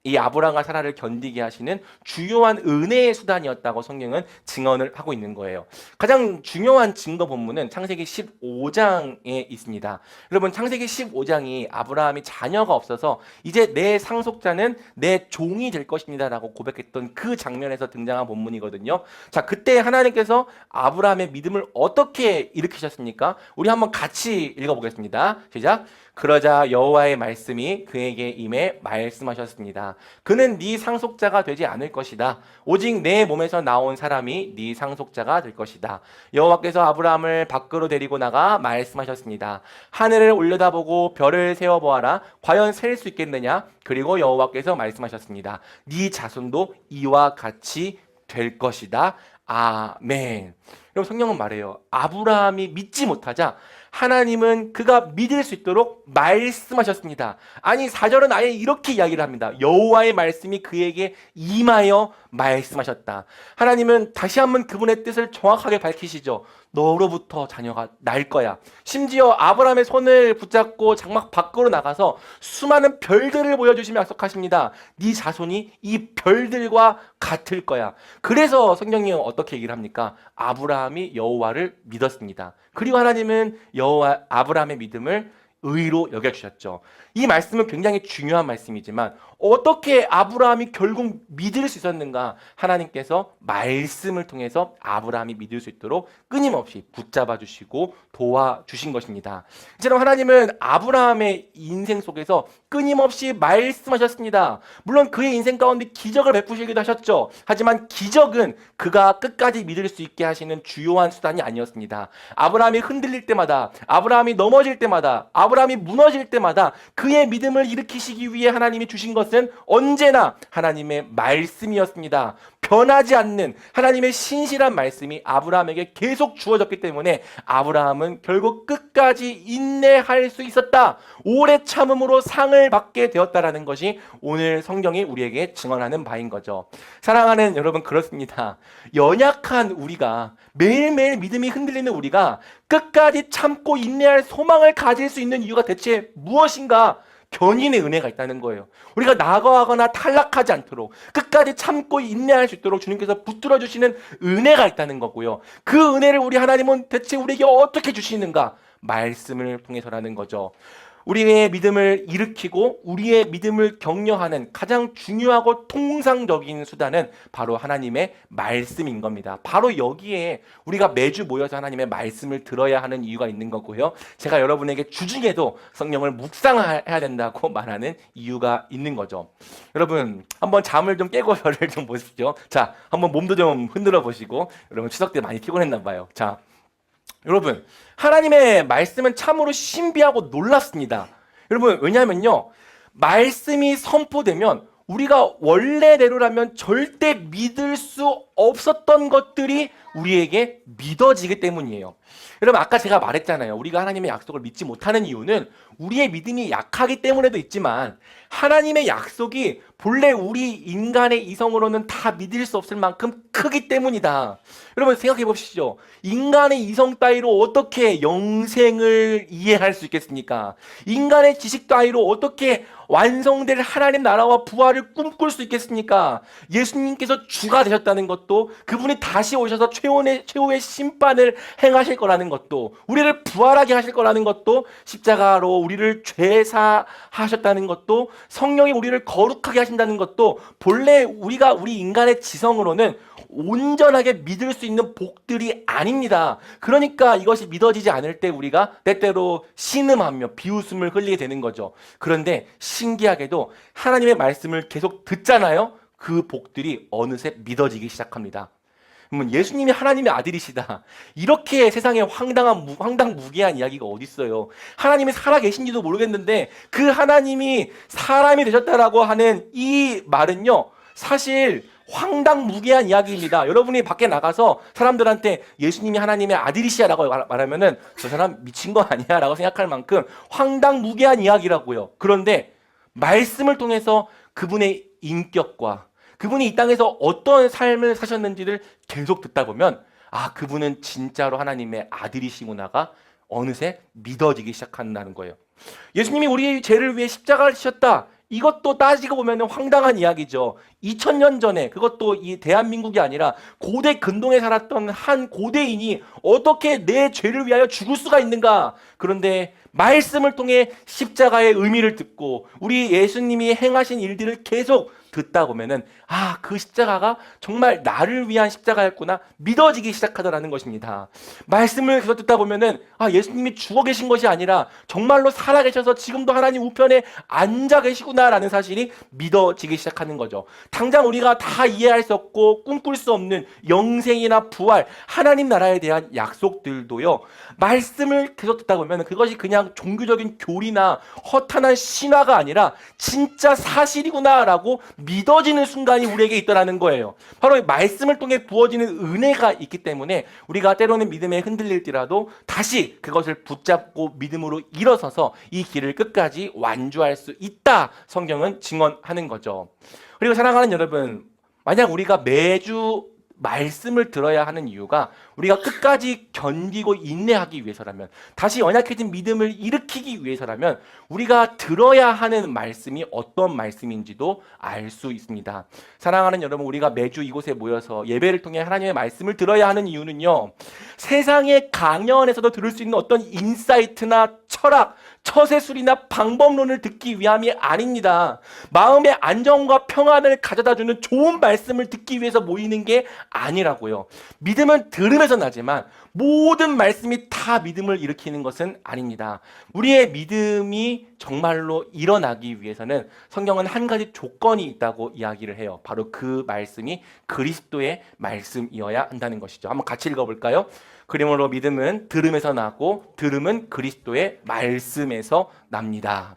이 아브라함과 사라를 견디게 하시는 주요한 은혜의 수단이었다고 성경은 증언을 하고 있는 거예요. 가장 중요한 증거 본문은 창세기 15장에 있습니다. 여러분, 창세기 15장이 아브라함이 자녀가 없어서 이제 내 상속자는 내 종이 될 것입니다라고 고백했던 그 장면에서 등장한 본문이거든요. 자, 그때 하나님께서 아브라함의 믿음을 어떻게 일으키셨습니까? 우리 한번 같이 읽어보겠습니다. 시작. 그러자 여호와의 말씀이 그에게 임해 말씀하셨습니다. 그는 네 상속자가 되지 않을 것이다. 오직 내 몸에서 나온 사람이 네 상속자가 될 것이다. 여호와께서 아브라함을 밖으로 데리고 나가 말씀하셨습니다. 하늘을 올려다보고 별을 세어보아라. 과연 셀 수 있겠느냐? 그리고 여호와께서 말씀하셨습니다. 네 자손도 이와 같이 될 것이다. 아멘. 여러분, 성경은 말해요. 아브라함이 믿지 못하자 하나님은 그가 믿을 수 있도록 말씀하셨습니다. 아니, 4절은 아예 이렇게 이야기를 합니다. 여호와의 말씀이 그에게 임하여 말씀하셨다. 하나님은 다시 한번 그분의 뜻을 정확하게 밝히시죠. 너로부터 자녀가 날 거야. 심지어 아브라함의 손을 붙잡고 장막 밖으로 나가서 수많은 별들을 보여주시며 약속하십니다. 네 자손이 이 별들과 같을 거야. 그래서 성경이 어떻게 얘기를 합니까? 아브라함이 여호와를 믿었습니다. 그리고 하나님은 여호와 아브라함의 믿음을 의로 여겨주셨죠. 이 말씀은 굉장히 중요한 말씀이지만 어떻게 아브라함이 결국 믿을 수 있었는가? 하나님께서 말씀을 통해서 아브라함이 믿을 수 있도록 끊임없이 붙잡아 주시고 도와주신 것입니다. 이처럼 하나님은 아브라함의 인생 속에서 끊임없이 말씀하셨습니다. 물론 그의 인생 가운데 기적을 베푸시기도 하셨죠. 하지만 기적은 그가 끝까지 믿을 수 있게 하시는 주요한 수단이 아니었습니다. 아브라함이 흔들릴 때마다, 아브라함이 넘어질 때마다, 아브라함이 무너질 때마다 그의 믿음을 일으키시기 위해 하나님이 주신 것은 언제나 하나님의 말씀이었습니다. 변하지 않는 하나님의 신실한 말씀이 아브라함에게 계속 주어졌기 때문에 아브라함은 결국 끝까지 인내할 수 있었다. 오래 참음으로 상을 받게 되었다라는 것이 오늘 성경이 우리에게 증언하는 바인 거죠. 사랑하는 여러분, 그렇습니다. 연약한 우리가, 매일매일 믿음이 흔들리는 우리가 끝까지 참고 인내할 소망을 가질 수 있는 이유가 대체 무엇인가? 견인의 은혜가 있다는 거예요. 우리가 나아가거나 탈락하지 않도록 끝까지 참고 인내할 수 있도록 주님께서 붙들어 주시는 은혜가 있다는 거고요. 그 은혜를 우리 하나님은 대체 우리에게 어떻게 주시는가? 말씀을 통해서라는 거죠. 우리의 믿음을 일으키고 우리의 믿음을 격려하는 가장 중요하고 통상적인 수단은 바로 하나님의 말씀인 겁니다. 바로 여기에 우리가 매주 모여서 하나님의 말씀을 들어야 하는 이유가 있는 거고요. 제가 여러분에게 주중에도 성령을 묵상해야 된다고 말하는 이유가 있는 거죠. 여러분, 한번 잠을 좀 깨고 저를 좀 보십시오. 자, 한번 몸도 좀 흔들어 보시고. 여러분, 추석 때 많이 피곤했나 봐요. 자, 여러분, 하나님의 말씀은 참으로 신비하고 놀랍습니다. 여러분, 왜냐하면요, 말씀이 선포되면 우리가 원래대로라면 절대 믿을 수 없었던 것들이 우리에게 믿어지기 때문이에요. 여러분, 아까 제가 말했잖아요. 우리가 하나님의 약속을 믿지 못하는 이유는 우리의 믿음이 약하기 때문에도 있지만 하나님의 약속이 본래 우리 인간의 이성으로는 다 믿을 수 없을 만큼 크기 때문이다. 여러분, 생각해 보시죠. 인간의 이성 따위로 어떻게 영생을 이해할 수 있겠습니까? 인간의 지식 따위로 어떻게 완성될 하나님 나라와 부활을 꿈꿀 수 있겠습니까? 예수님께서 주가 되셨다는 것도, 그분이 다시 오셔서 최후의 심판을 행하실 거라는 것도, 우리를 부활하게 하실 거라는 것도, 십자가로 우리를 죄사하셨다는 것도, 성령이 우리를 거룩하게 하신다는 것도 본래 우리 인간의 지성으로는 온전하게 믿을 수 있는 복들이 아닙니다. 그러니까 이것이 믿어지지 않을 때 우리가 때때로 신음하며 비웃음을 흘리게 되는 거죠. 그런데 신기하게도 하나님의 말씀을 계속 듣잖아요. 그 복들이 어느새 믿어지기 시작합니다. 그러면 예수님이 하나님의 아들이시다. 이렇게 세상에 황당무계한 이야기가 어디 있어요? 하나님이 살아계신지도 모르겠는데 그 하나님이 사람이 되셨다라고 하는 이 말은요, 사실 황당무계한 이야기입니다. 여러분이 밖에 나가서 사람들한테 예수님이 하나님의 아들이시라고 말하면은 저 사람 미친 거 아니야? 라고 생각할 만큼 황당무계한 이야기라고요. 그런데 말씀을 통해서 그분의 인격과 그분이 이 땅에서 어떤 삶을 사셨는지를 계속 듣다 보면, 아, 그분은 진짜로 하나님의 아들이시구나가 어느새 믿어지기 시작한다는 거예요. 예수님이 우리의 죄를 위해 십자가를 지셨다. 이것도 따지고 보면 황당한 이야기죠. 2000년 전에, 그것도 이 대한민국이 아니라 고대 근동에 살았던 한 고대인이 어떻게 내 죄를 위하여 죽을 수가 있는가? 그런데 말씀을 통해 십자가의 의미를 듣고 우리 예수님이 행하신 일들을 계속 듣다 보면은 그 십자가가 정말 나를 위한 십자가였구나 믿어지기 시작하더라는 것입니다. 말씀을 계속 듣다 보면은 예수님이 죽어 계신 것이 아니라 정말로 살아 계셔서 지금도 하나님 우편에 앉아 계시구나라는 사실이 믿어지기 시작하는 거죠. 당장 우리가 다 이해할 수 없고 꿈꿀 수 없는 영생이나 부활, 하나님 나라에 대한 약속들도요, 말씀을 계속 듣다 보면 그것이 그냥 종교적인 교리나 허탄한 신화가 아니라 진짜 사실이구나라고 믿어지는 순간이 우리에게 있더라는 거예요. 바로 이 말씀을 통해 부어지는 은혜가 있기 때문에 우리가 때로는 믿음에 흔들릴지라도 다시 그것을 붙잡고 믿음으로 일어서서 이 길을 끝까지 완주할 수 있다, 성경은 증언하는 거죠. 그리고 사랑하는 여러분, 만약 우리가 매주 말씀을 들어야 하는 이유가 우리가 끝까지 견디고 인내하기 위해서라면, 다시 연약해진 믿음을 일으키기 위해서라면 우리가 들어야 하는 말씀이 어떤 말씀인지도 알 수 있습니다. 사랑하는 여러분, 우리가 매주 이곳에 모여서 예배를 통해 하나님의 말씀을 들어야 하는 이유는요, 세상의 강연에서도 들을 수 있는 어떤 인사이트나 철학, 처세술이나 방법론을 듣기 위함이 아닙니다. 마음의 안정과 평안을 가져다주는 좋은 말씀을 듣기 위해서 모이는 게 아니라고요. 믿음은 들음에서 나지만 모든 말씀이 다 믿음을 일으키는 것은 아닙니다. 우리의 믿음이 정말로 일어나기 위해서는 성경은 한 가지 조건이 있다고 이야기를 해요. 바로 그 말씀이 그리스도의 말씀이어야 한다는 것이죠. 한번 같이 읽어볼까요? 그러므로 믿음은 들음에서 나고 들음은 그리스도의 말씀에서 납니다.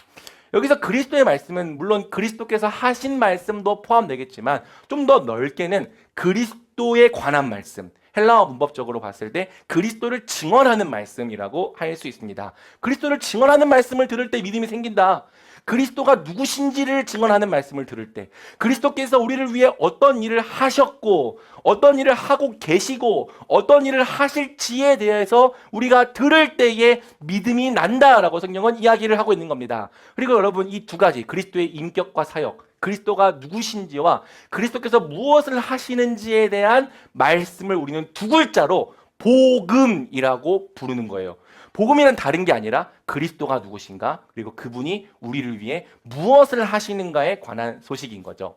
여기서 그리스도의 말씀은 물론 그리스도께서 하신 말씀도 포함되겠지만 좀 더 넓게는 그리스도에 관한 말씀, 헬라어 문법적으로 봤을 때 그리스도를 증언하는 말씀이라고 할 수 있습니다. 그리스도를 증언하는 말씀을 들을 때 믿음이 생긴다. 그리스도가 누구신지를 증언하는 말씀을 들을 때, 그리스도께서 우리를 위해 어떤 일을 하셨고 어떤 일을 하고 계시고 어떤 일을 하실지에 대해서 우리가 들을 때에 믿음이 난다라고 성경은 이야기를 하고 있는 겁니다. 그리고 여러분, 이 두 가지, 그리스도의 인격과 사역, 그리스도가 누구신지와 그리스도께서 무엇을 하시는지에 대한 말씀을 우리는 두 글자로 복음이라고 부르는 거예요. 복음이란 다른 게 아니라 그리스도가 누구신가, 그리고 그분이 우리를 위해 무엇을 하시는가에 관한 소식인 거죠.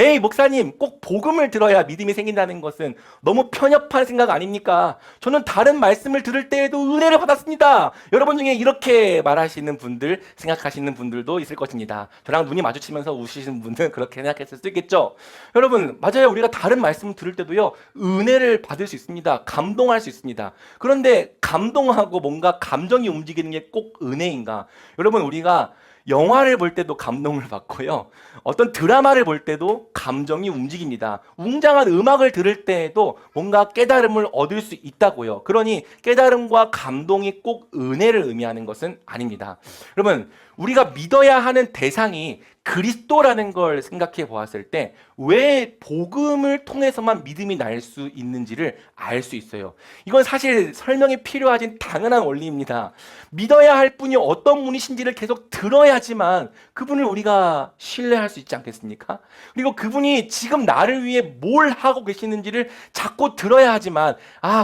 에이, 목사님, 꼭 복음을 들어야 믿음이 생긴다는 것은 너무 편협한 생각 아닙니까? 저는 다른 말씀을 들을 때에도 은혜를 받았습니다. 여러분 중에 이렇게 말하시는 분들, 생각하시는 분들도 있을 것입니다. 저랑 눈이 마주치면서 우시는 분들은 그렇게 생각했을 수 있겠죠. 여러분, 맞아요. 우리가 다른 말씀을 들을 때도요, 은혜를 받을 수 있습니다. 감동할 수 있습니다. 그런데 감동하고 뭔가 감정이 움직이는 게 꼭 은혜인가? 여러분, 우리가 영화를 볼 때도 감동을 받고요, 어떤 드라마를 볼 때도 감정이 움직입니다. 웅장한 음악을 들을 때에도 뭔가 깨달음을 얻을 수 있다고요. 그러니 깨달음과 감동이 꼭 은혜를 의미하는 것은 아닙니다. 여러분, 우리가 믿어야 하는 대상이 그리스도라는 걸 생각해 보았을 때 왜 복음을 통해서만 믿음이 날 수 있는지를 알 수 있어요. 이건 사실 설명이 필요하진 당연한 원리입니다. 믿어야 할 분이 어떤 분이신지를 계속 들어야지만 그분을 우리가 신뢰할 수 있지 않겠습니까? 그리고 그분이 지금 나를 위해 뭘 하고 계시는지를 자꾸 들어야 하지만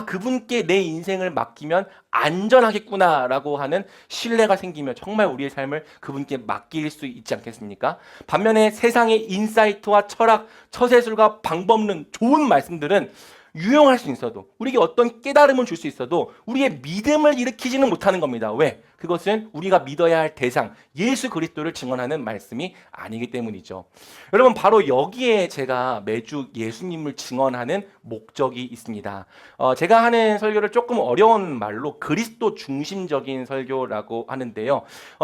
그분께 내 인생을 맡기면 안전하겠구나라고 하는 신뢰가 생기면 정말 우리의 삶을 그분께 맡길 수 있지 않겠습니까? 반면에 세상의 인사이트와 철학, 처세술과 방법론, 좋은 말씀들은 유용할 수 있어도, 우리에게 어떤 깨달음을 줄 수 있어도 우리의 믿음을 일으키지는 못하는 겁니다. 왜? 그것은 우리가 믿어야 할 대상, 예수 그리스도를 증언하는 말씀이 아니기 때문이죠. 여러분, 바로 여기에 제가 매주 예수님을 증언하는 목적이 있습니다. 제가 하는 설교를 조금 어려운 말로 그리스도 중심적인 설교라고 하는데요.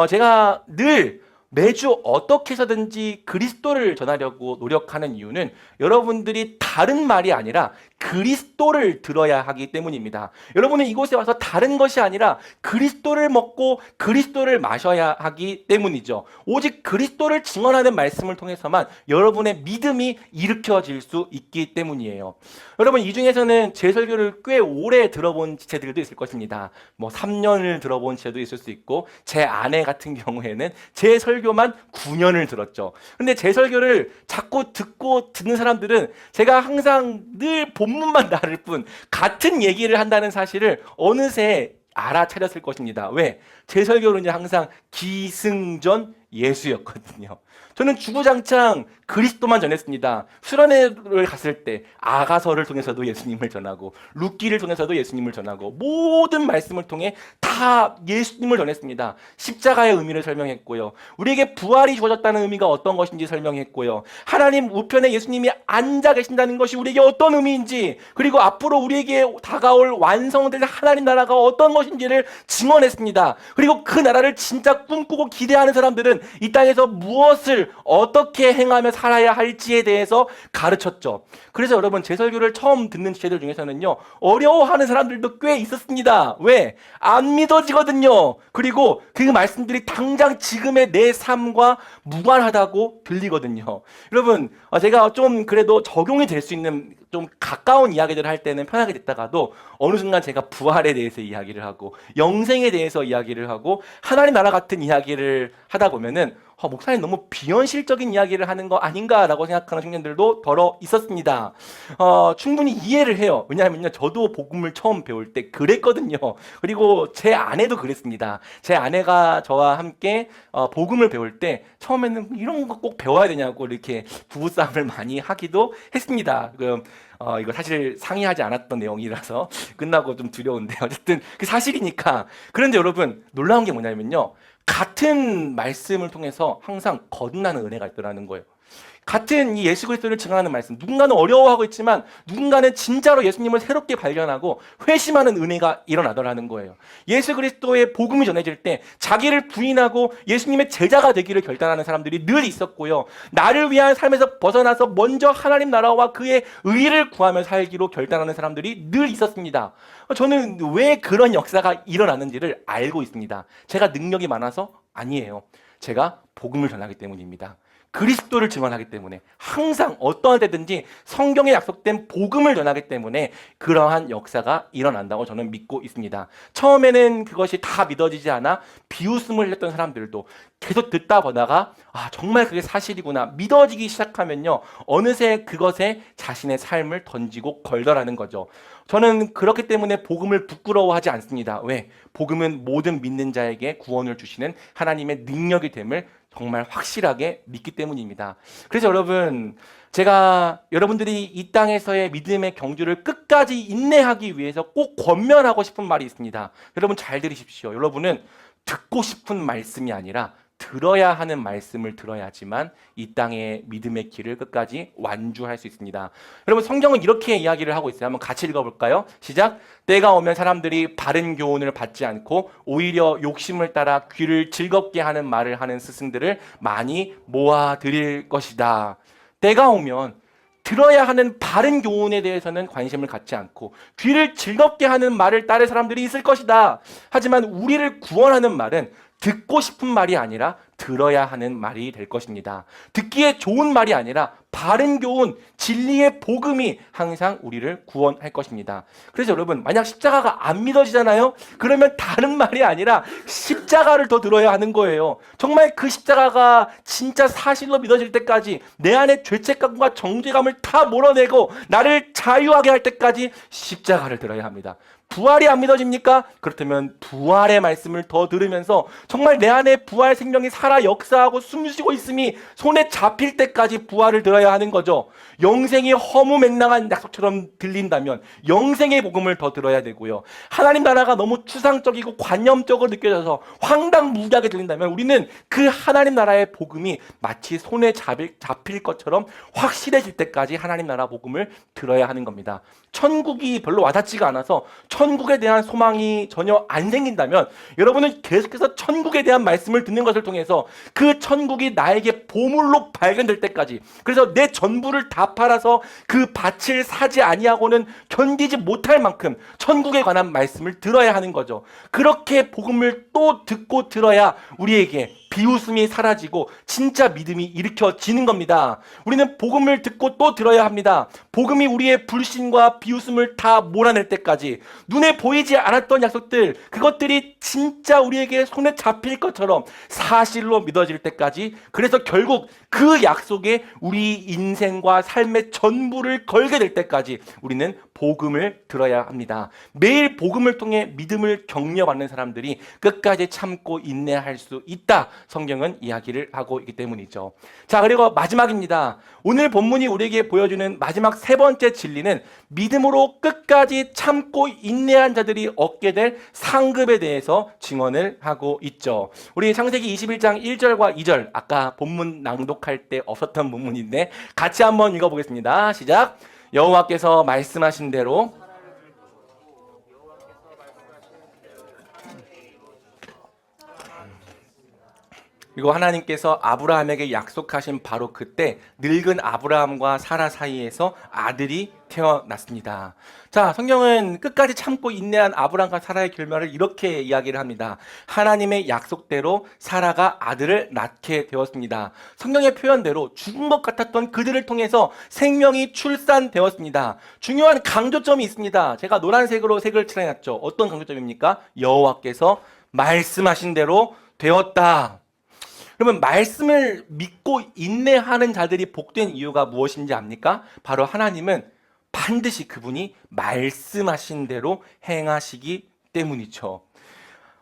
제가 늘 매주 어떻게 해서든지 그리스도를 전하려고 노력하는 이유는 여러분들이 다른 말이 아니라 그리스도를 들어야 하기 때문입니다. 여러분은 이곳에 와서 다른 것이 아니라 그리스도를 먹고 그리스도를 마셔야 하기 때문이죠. 오직 그리스도를 증언하는 말씀을 통해서만 여러분의 믿음이 일으켜질 수 있기 때문이에요. 여러분, 이 중에서는 제 설교를 꽤 오래 들어본 지체들도 있을 것입니다. 3년을 들어본 지체도 있을 수 있고, 제 아내 같은 경우에는 제 설교만 9년을 들었죠. 근데 제 설교를 자꾸 듣는 사람들은 제가 항상 늘 본문만 다를 뿐 같은 얘기를 한다는 사실을 어느새 알아차렸을 것입니다. 왜? 제 설교는 항상 기승전 예수였거든요. 저는 주구장창 그리스도만 전했습니다. 수련회를 갔을 때 아가서를 통해서도 예수님을 전하고 룻기를 통해서도 예수님을 전하고 모든 말씀을 통해 다 예수님을 전했습니다. 십자가의 의미를 설명했고요. 우리에게 부활이 주어졌다는 의미가 어떤 것인지 설명했고요. 하나님 우편에 예수님이 앉아 계신다는 것이 우리에게 어떤 의미인지, 그리고 앞으로 우리에게 다가올 완성될 하나님 나라가 어떤 것인지를 증언했습니다. 그리고 그 나라를 진짜 꿈꾸고 기대하는 사람들은 이 땅에서 무엇을 어떻게 행하며 살아야 할지에 대해서 가르쳤죠. 그래서 여러분, 제 설교를 처음 듣는 지체들 중에서는요, 어려워하는 사람들도 꽤 있었습니다. 왜? 안 믿어지거든요. 그리고 그 말씀들이 당장 지금의 내 삶과 무관하다고 들리거든요. 여러분, 제가 좀 그래도 적용이 될 수 있는 좀 가까운 이야기들을 할 때는 편하게 됐다가도 어느 순간 제가 부활에 대해서 이야기를 하고 영생에 대해서 이야기를 하고 하나님 나라 같은 이야기를 하다 보면은 목사님 너무 비현실적인 이야기를 하는 거 아닌가라고 생각하는 청년들도 더러 있었습니다. 충분히 이해를 해요. 왜냐하면요, 저도 복음을 처음 배울 때 그랬거든요. 그리고 제 아내도 그랬습니다. 제 아내가 저와 함께 복음을 배울 때 처음에는 이런 거 꼭 배워야 되냐고 이렇게 부부싸움을 많이 하기도 했습니다. 이거 사실 상의하지 않았던 내용이라서 끝나고 좀 두려운데 어쨌든 그 사실이니까. 그런데 여러분, 놀라운 게 뭐냐면요, 같은 말씀을 통해서 항상 거듭나는 은혜가 있더라는 거예요. 같은 이 예수 그리스도를 증언하는 말씀, 누군가는 어려워하고 있지만 누군가는 진짜로 예수님을 새롭게 발견하고 회심하는 은혜가 일어나더라는 거예요. 예수 그리스도의 복음이 전해질 때 자기를 부인하고 예수님의 제자가 되기를 결단하는 사람들이 늘 있었고요. 나를 위한 삶에서 벗어나서 먼저 하나님 나라와 그의 의를 구하며 살기로 결단하는 사람들이 늘 있었습니다. 저는 왜 그런 역사가 일어나는지를 알고 있습니다. 제가 능력이 많아서 아니에요. 제가 복음을 전하기 때문입니다. 그리스도를 증언하기 때문에, 항상 어떠한 때든지 성경에 약속된 복음을 전하기 때문에 그러한 역사가 일어난다고 저는 믿고 있습니다. 처음에는 그것이 다 믿어지지 않아 비웃음을 했던 사람들도 계속 듣다 보다가 정말 그게 사실이구나 믿어지기 시작하면요, 어느새 그것에 자신의 삶을 던지고 걸더라는 거죠. 저는 그렇기 때문에 복음을 부끄러워하지 않습니다. 왜? 복음은 모든 믿는 자에게 구원을 주시는 하나님의 능력이 됨을 정말 확실하게 믿기 때문입니다. 그래서 여러분, 제가 여러분들이 이 땅에서의 믿음의 경주를 끝까지 인내하기 위해서 꼭 권면하고 싶은 말이 있습니다. 여러분 잘 들으십시오. 여러분은 듣고 싶은 말씀이 아니라 들어야 하는 말씀을 들어야지만 이 땅의 믿음의 길을 끝까지 완주할 수 있습니다. 여러분, 성경은 이렇게 이야기를 하고 있어요. 한번 같이 읽어볼까요? 시작! 때가 오면 사람들이 바른 교훈을 받지 않고 오히려 욕심을 따라 귀를 즐겁게 하는 말을 하는 스승들을 많이 모아들일 것이다. 때가 오면 들어야 하는 바른 교훈에 대해서는 관심을 갖지 않고 귀를 즐겁게 하는 말을 따를 사람들이 있을 것이다. 하지만 우리를 구원하는 말은 듣고 싶은 말이 아니라 들어야 하는 말이 될 것입니다. 듣기에 좋은 말이 아니라 바른 교훈, 진리의 복음이 항상 우리를 구원할 것입니다. 그래서 여러분, 만약 십자가가 안 믿어지잖아요? 그러면 다른 말이 아니라 십자가를 더 들어야 하는 거예요. 정말 그 십자가가 진짜 사실로 믿어질 때까지 내 안에 죄책감과 정죄감을 다 몰아내고 나를 자유하게 할 때까지 십자가를 들어야 합니다. 부활이 안 믿어집니까? 그렇다면 부활의 말씀을 더 들으면서 정말 내 안에 부활 생명이 살아 역사하고 숨쉬고 있음이 손에 잡힐 때까지 부활을 들어야 하는 거죠. 영생이 허무맹랑한 약속처럼 들린다면 영생의 복음을 더 들어야 되고요. 하나님 나라가 너무 추상적이고 관념적으로 느껴져서 황당무계하게 들린다면 우리는 그 하나님 나라의 복음이 마치 손에 잡힐 것처럼 확실해질 때까지 하나님 나라 복음을 들어야 하는 겁니다. 천국이 별로 와닿지가 않아서 천국에 대한 소망이 전혀 안 생긴다면 여러분은 계속해서 천국에 대한 말씀을 듣는 것을 통해서 그 천국이 나에게 보물로 발견될 때까지, 그래서 내 전부를 다 팔아서 그 밭을 사지 아니하고는 견디지 못할 만큼 천국에 관한 말씀을 들어야 하는 거죠. 그렇게 복음을 또 듣고 들어야 우리에게 비웃음이 사라지고 진짜 믿음이 일으켜지는 겁니다. 우리는 복음을 듣고 또 들어야 합니다. 복음이 우리의 불신과 비웃음을 다 몰아낼 때까지, 눈에 보이지 않았던 약속들, 그것들이 진짜 우리에게 손에 잡힐 것처럼 사실로 믿어질 때까지, 그래서 결국 그 약속에 우리 인생과 삶의 전부를 걸게 될 때까지 우리는 복음을 들어야 합니다. 매일 복음을 통해 믿음을 격려받는 사람들이 끝까지 참고 인내할 수 있다. 성경은 이야기를 하고 있기 때문이죠. 자, 그리고 마지막입니다. 오늘 본문이 우리에게 보여주는 마지막 세 번째 진리는 믿음으로 끝까지 참고 인내한 자들이 얻게 될 상급에 대해서 증언을 하고 있죠. 우리 창세기 21장 1절과 2절, 아까 본문 낭독할 때 없었던 본문인데 같이 한번 읽어보겠습니다. 시작. 여호와께서 말씀하신 대로 그리고 하나님께서 아브라함에게 약속하신 바로 그때 늙은 아브라함과 사라 사이에서 아들이 태어났습니다. 자, 성경은 끝까지 참고 인내한 아브라함과 사라의 결말을 이렇게 이야기를 합니다. 하나님의 약속대로 사라가 아들을 낳게 되었습니다. 성경의 표현대로 죽은 것 같았던 그들을 통해서 생명이 출산되었습니다. 중요한 강조점이 있습니다. 제가 노란색으로 색을 칠해놨죠. 어떤 강조점입니까? 여호와께서 말씀하신 대로 되었다. 그러면 말씀을 믿고 인내하는 자들이 복된 이유가 무엇인지 압니까? 바로 하나님은 반드시 그분이 말씀하신 대로 행하시기 때문이죠.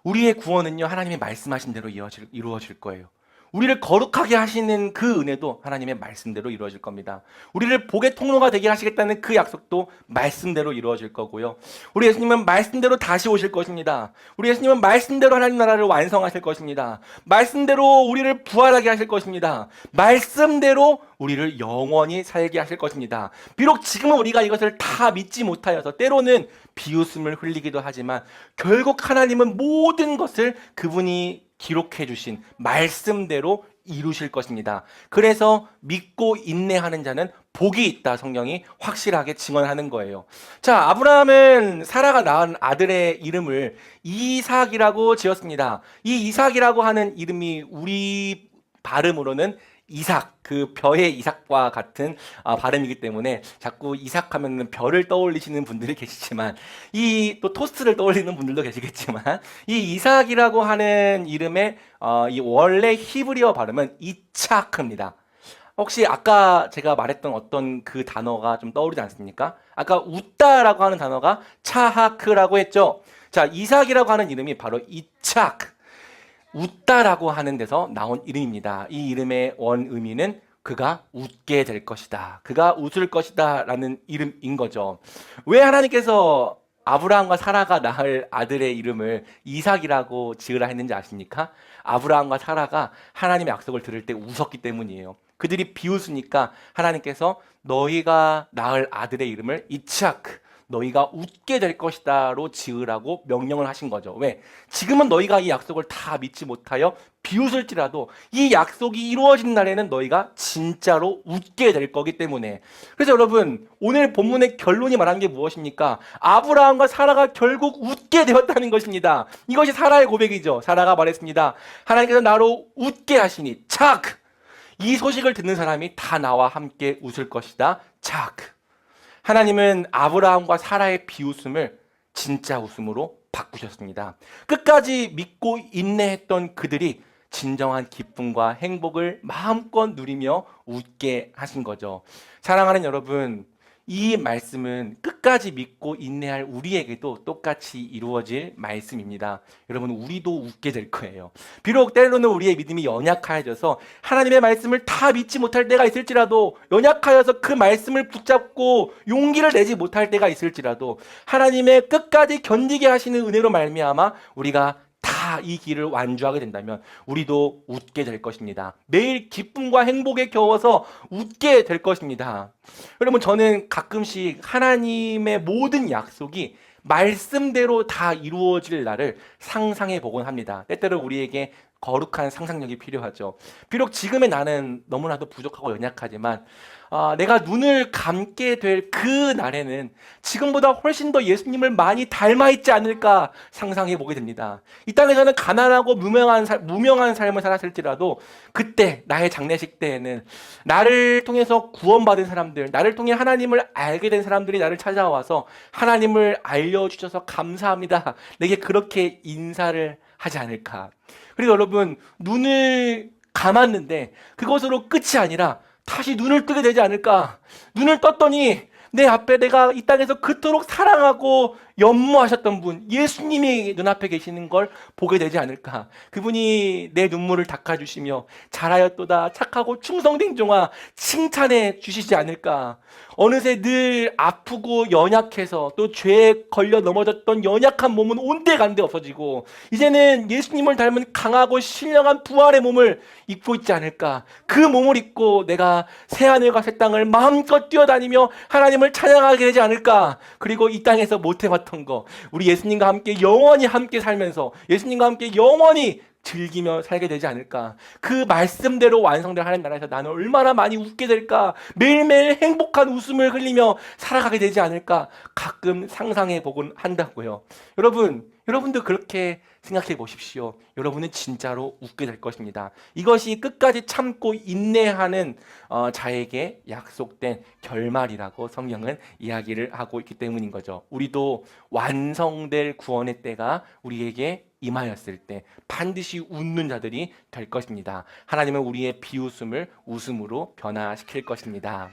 우리의 구원은요, 하나님의 말씀하신 대로 이루어질 거예요. 우리를 거룩하게 하시는 그 은혜도 하나님의 말씀대로 이루어질 겁니다. 우리를 복의 통로가 되게 하시겠다는 그 약속도 말씀대로 이루어질 거고요. 우리 예수님은 말씀대로 다시 오실 것입니다. 우리 예수님은 말씀대로 하나님 나라를 완성하실 것입니다. 말씀대로 우리를 부활하게 하실 것입니다. 말씀대로 우리를 영원히 살게 하실 것입니다. 비록 지금은 우리가 이것을 다 믿지 못하여서 때로는 비웃음을 흘리기도 하지만 결국 하나님은 모든 것을 그분이 기록해 주신 말씀대로 이루실 것입니다. 그래서 믿고 인내하는 자는 복이 있다. 성경이 확실하게 증언하는 거예요. 자, 아브라함은 사라가 낳은 아들의 이름을 이삭이라고 지었습니다. 이 이삭이라고 하는 이름이 우리 발음으로는 이삭, 그 벼의 이삭과 같은 발음이기 때문에 자꾸 이삭하면 별을 떠올리시는 분들이 계시지만 이 또 토스트를 떠올리는 분들도 계시겠지만 이 이삭이라고 하는 이름의 이 원래 히브리어 발음은 이차크입니다. 혹시 아까 제가 말했던 어떤 그 단어가 좀 떠오르지 않습니까? 아까 웃다라고 하는 단어가 차하크라고 했죠. 자, 이삭이라고 하는 이름이 바로 이차크. 웃다라고 하는 데서 나온 이름입니다. 이 이름의 원 의미는 그가 웃게 될 것이다. 그가 웃을 것이다 라는 이름인 거죠. 왜 하나님께서 아브라함과 사라가 낳을 아들의 이름을 이삭이라고 지으라 했는지 아십니까? 아브라함과 사라가 하나님의 약속을 들을 때 웃었기 때문이에요. 그들이 비웃으니까 하나님께서 너희가 낳을 아들의 이름을 이츠하크, 너희가 웃게 될 것이다로 지으라고 명령을 하신 거죠. 왜? 지금은 너희가 이 약속을 다 믿지 못하여 비웃을지라도 이 약속이 이루어진 날에는 너희가 진짜로 웃게 될 거기 때문에. 그래서 여러분, 오늘 본문의 결론이 말하는 게 무엇입니까? 아브라함과 사라가 결국 웃게 되었다는 것입니다. 이것이 사라의 고백이죠. 사라가 말했습니다. 하나님께서 나로 웃게 하시니 차크. 이 소식을 듣는 사람이 다 나와 함께 웃을 것이다. 차크. 하나님은 아브라함과 사라의 비웃음을 진짜 웃음으로 바꾸셨습니다. 끝까지 믿고 인내했던 그들이 진정한 기쁨과 행복을 마음껏 누리며 웃게 하신 거죠. 사랑하는 여러분, 이 말씀은 끝까지 믿고 인내할 우리에게도 똑같이 이루어질 말씀입니다. 여러분, 우리도 웃게 될 거예요. 비록 때로는 우리의 믿음이 연약해져서 하나님의 말씀을 다 믿지 못할 때가 있을지라도, 연약하여서 그 말씀을 붙잡고 용기를 내지 못할 때가 있을지라도 하나님의 끝까지 견디게 하시는 은혜로 말미암아 우리가 다 이 길을 완주하게 된다면 우리도 웃게 될 것입니다. 매일 기쁨과 행복에 겨워서 웃게 될 것입니다. 여러분, 저는 가끔씩 하나님의 모든 약속이 말씀대로 다 이루어질 날을 상상해 보곤 합니다. 때때로 우리에게 거룩한 상상력이 필요하죠. 비록 지금의 나는 너무나도 부족하고 연약하지만 내가 눈을 감게 될 그 날에는 지금보다 훨씬 더 예수님을 많이 닮아 있지 않을까 상상해 보게 됩니다. 이 땅에서는 가난하고 무명한 삶을 살았을지라도 그때 나의 장례식 때에는 나를 통해서 구원받은 사람들, 나를 통해 하나님을 알게 된 사람들이 나를 찾아와서 하나님을 알려주셔서 감사합니다, 내게 그렇게 인사를 하지 않을까. 그리고 여러분, 눈을 감았는데 그것으로 끝이 아니라 다시 눈을 뜨게 되지 않을까. 눈을 떴더니 내 앞에 내가 이 땅에서 그토록 사랑하고 연모하셨던 분, 예수님이 눈앞에 계시는 걸 보게 되지 않을까. 그분이 내 눈물을 닦아주시며 잘하였도다 착하고 충성된 종아 칭찬해 주시지 않을까. 어느새 늘 아프고 연약해서 또 죄에 걸려 넘어졌던 연약한 몸은 온데간데 없어지고 이제는 예수님을 닮은 강하고 신령한 부활의 몸을 입고 있지 않을까. 그 몸을 입고 내가 새하늘과 새 땅을 마음껏 뛰어다니며 하나님을 찬양하게 되지 않을까. 그리고 이 땅에서 못해봤던 거 우리 예수님과 함께 영원히 함께 살면서 예수님과 함께 영원히 즐기며 살게 되지 않을까. 그 말씀대로 완성될 하나님 나라에서 나는 얼마나 많이 웃게 될까. 매일매일 행복한 웃음을 흘리며 살아가게 되지 않을까. 가끔 상상해 보곤 한다고요. 여러분도 그렇게 생각해 보십시오. 여러분은 진짜로 웃게 될 것입니다. 이것이 끝까지 참고 인내하는 자에게 약속된 결말이라고 성경은 이야기를 하고 있기 때문인 거죠. 우리도 완성될 구원의 때가 우리에게 임하였을 때 반드시 웃는 자들이 될 것입니다. 하나님은 우리의 비웃음을 웃음으로 변화시킬 것입니다.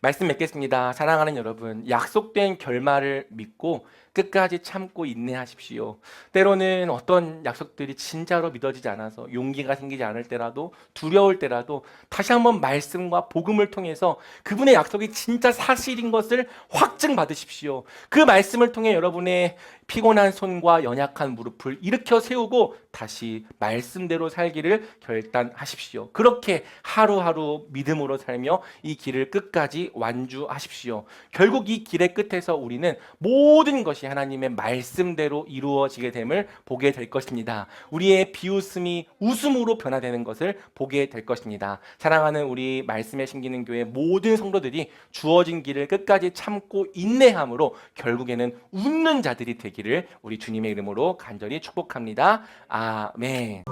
말씀 맺겠습니다. 사랑하는 여러분, 약속된 결말을 믿고 끝까지 참고 인내하십시오. 때로는 어떤 약속들이 진짜로 믿어지지 않아서 용기가 생기지 않을 때라도 두려울 때라도 다시 한번 말씀과 복음을 통해서 그분의 약속이 진짜 사실인 것을 확증받으십시오. 그 말씀을 통해 여러분의 피곤한 손과 연약한 무릎을 일으켜 세우고 다시 말씀대로 살기를 결단하십시오. 그렇게 하루하루 믿음으로 살며 이 길을 끝까지 완주하십시오. 결국 이 길의 끝에서 우리는 모든 것이 하나님의 말씀대로 이루어지게 됨을 보게 될 것입니다. 우리의 비웃음이 웃음으로 변화되는 것을 보게 될 것입니다. 사랑하는 우리 말씀에 심기는 교회 모든 성도들이 주어진 길을 끝까지 참고 인내함으로 결국에는 웃는 자들이 되기를 우리 주님의 이름으로 간절히 축복합니다. 아멘.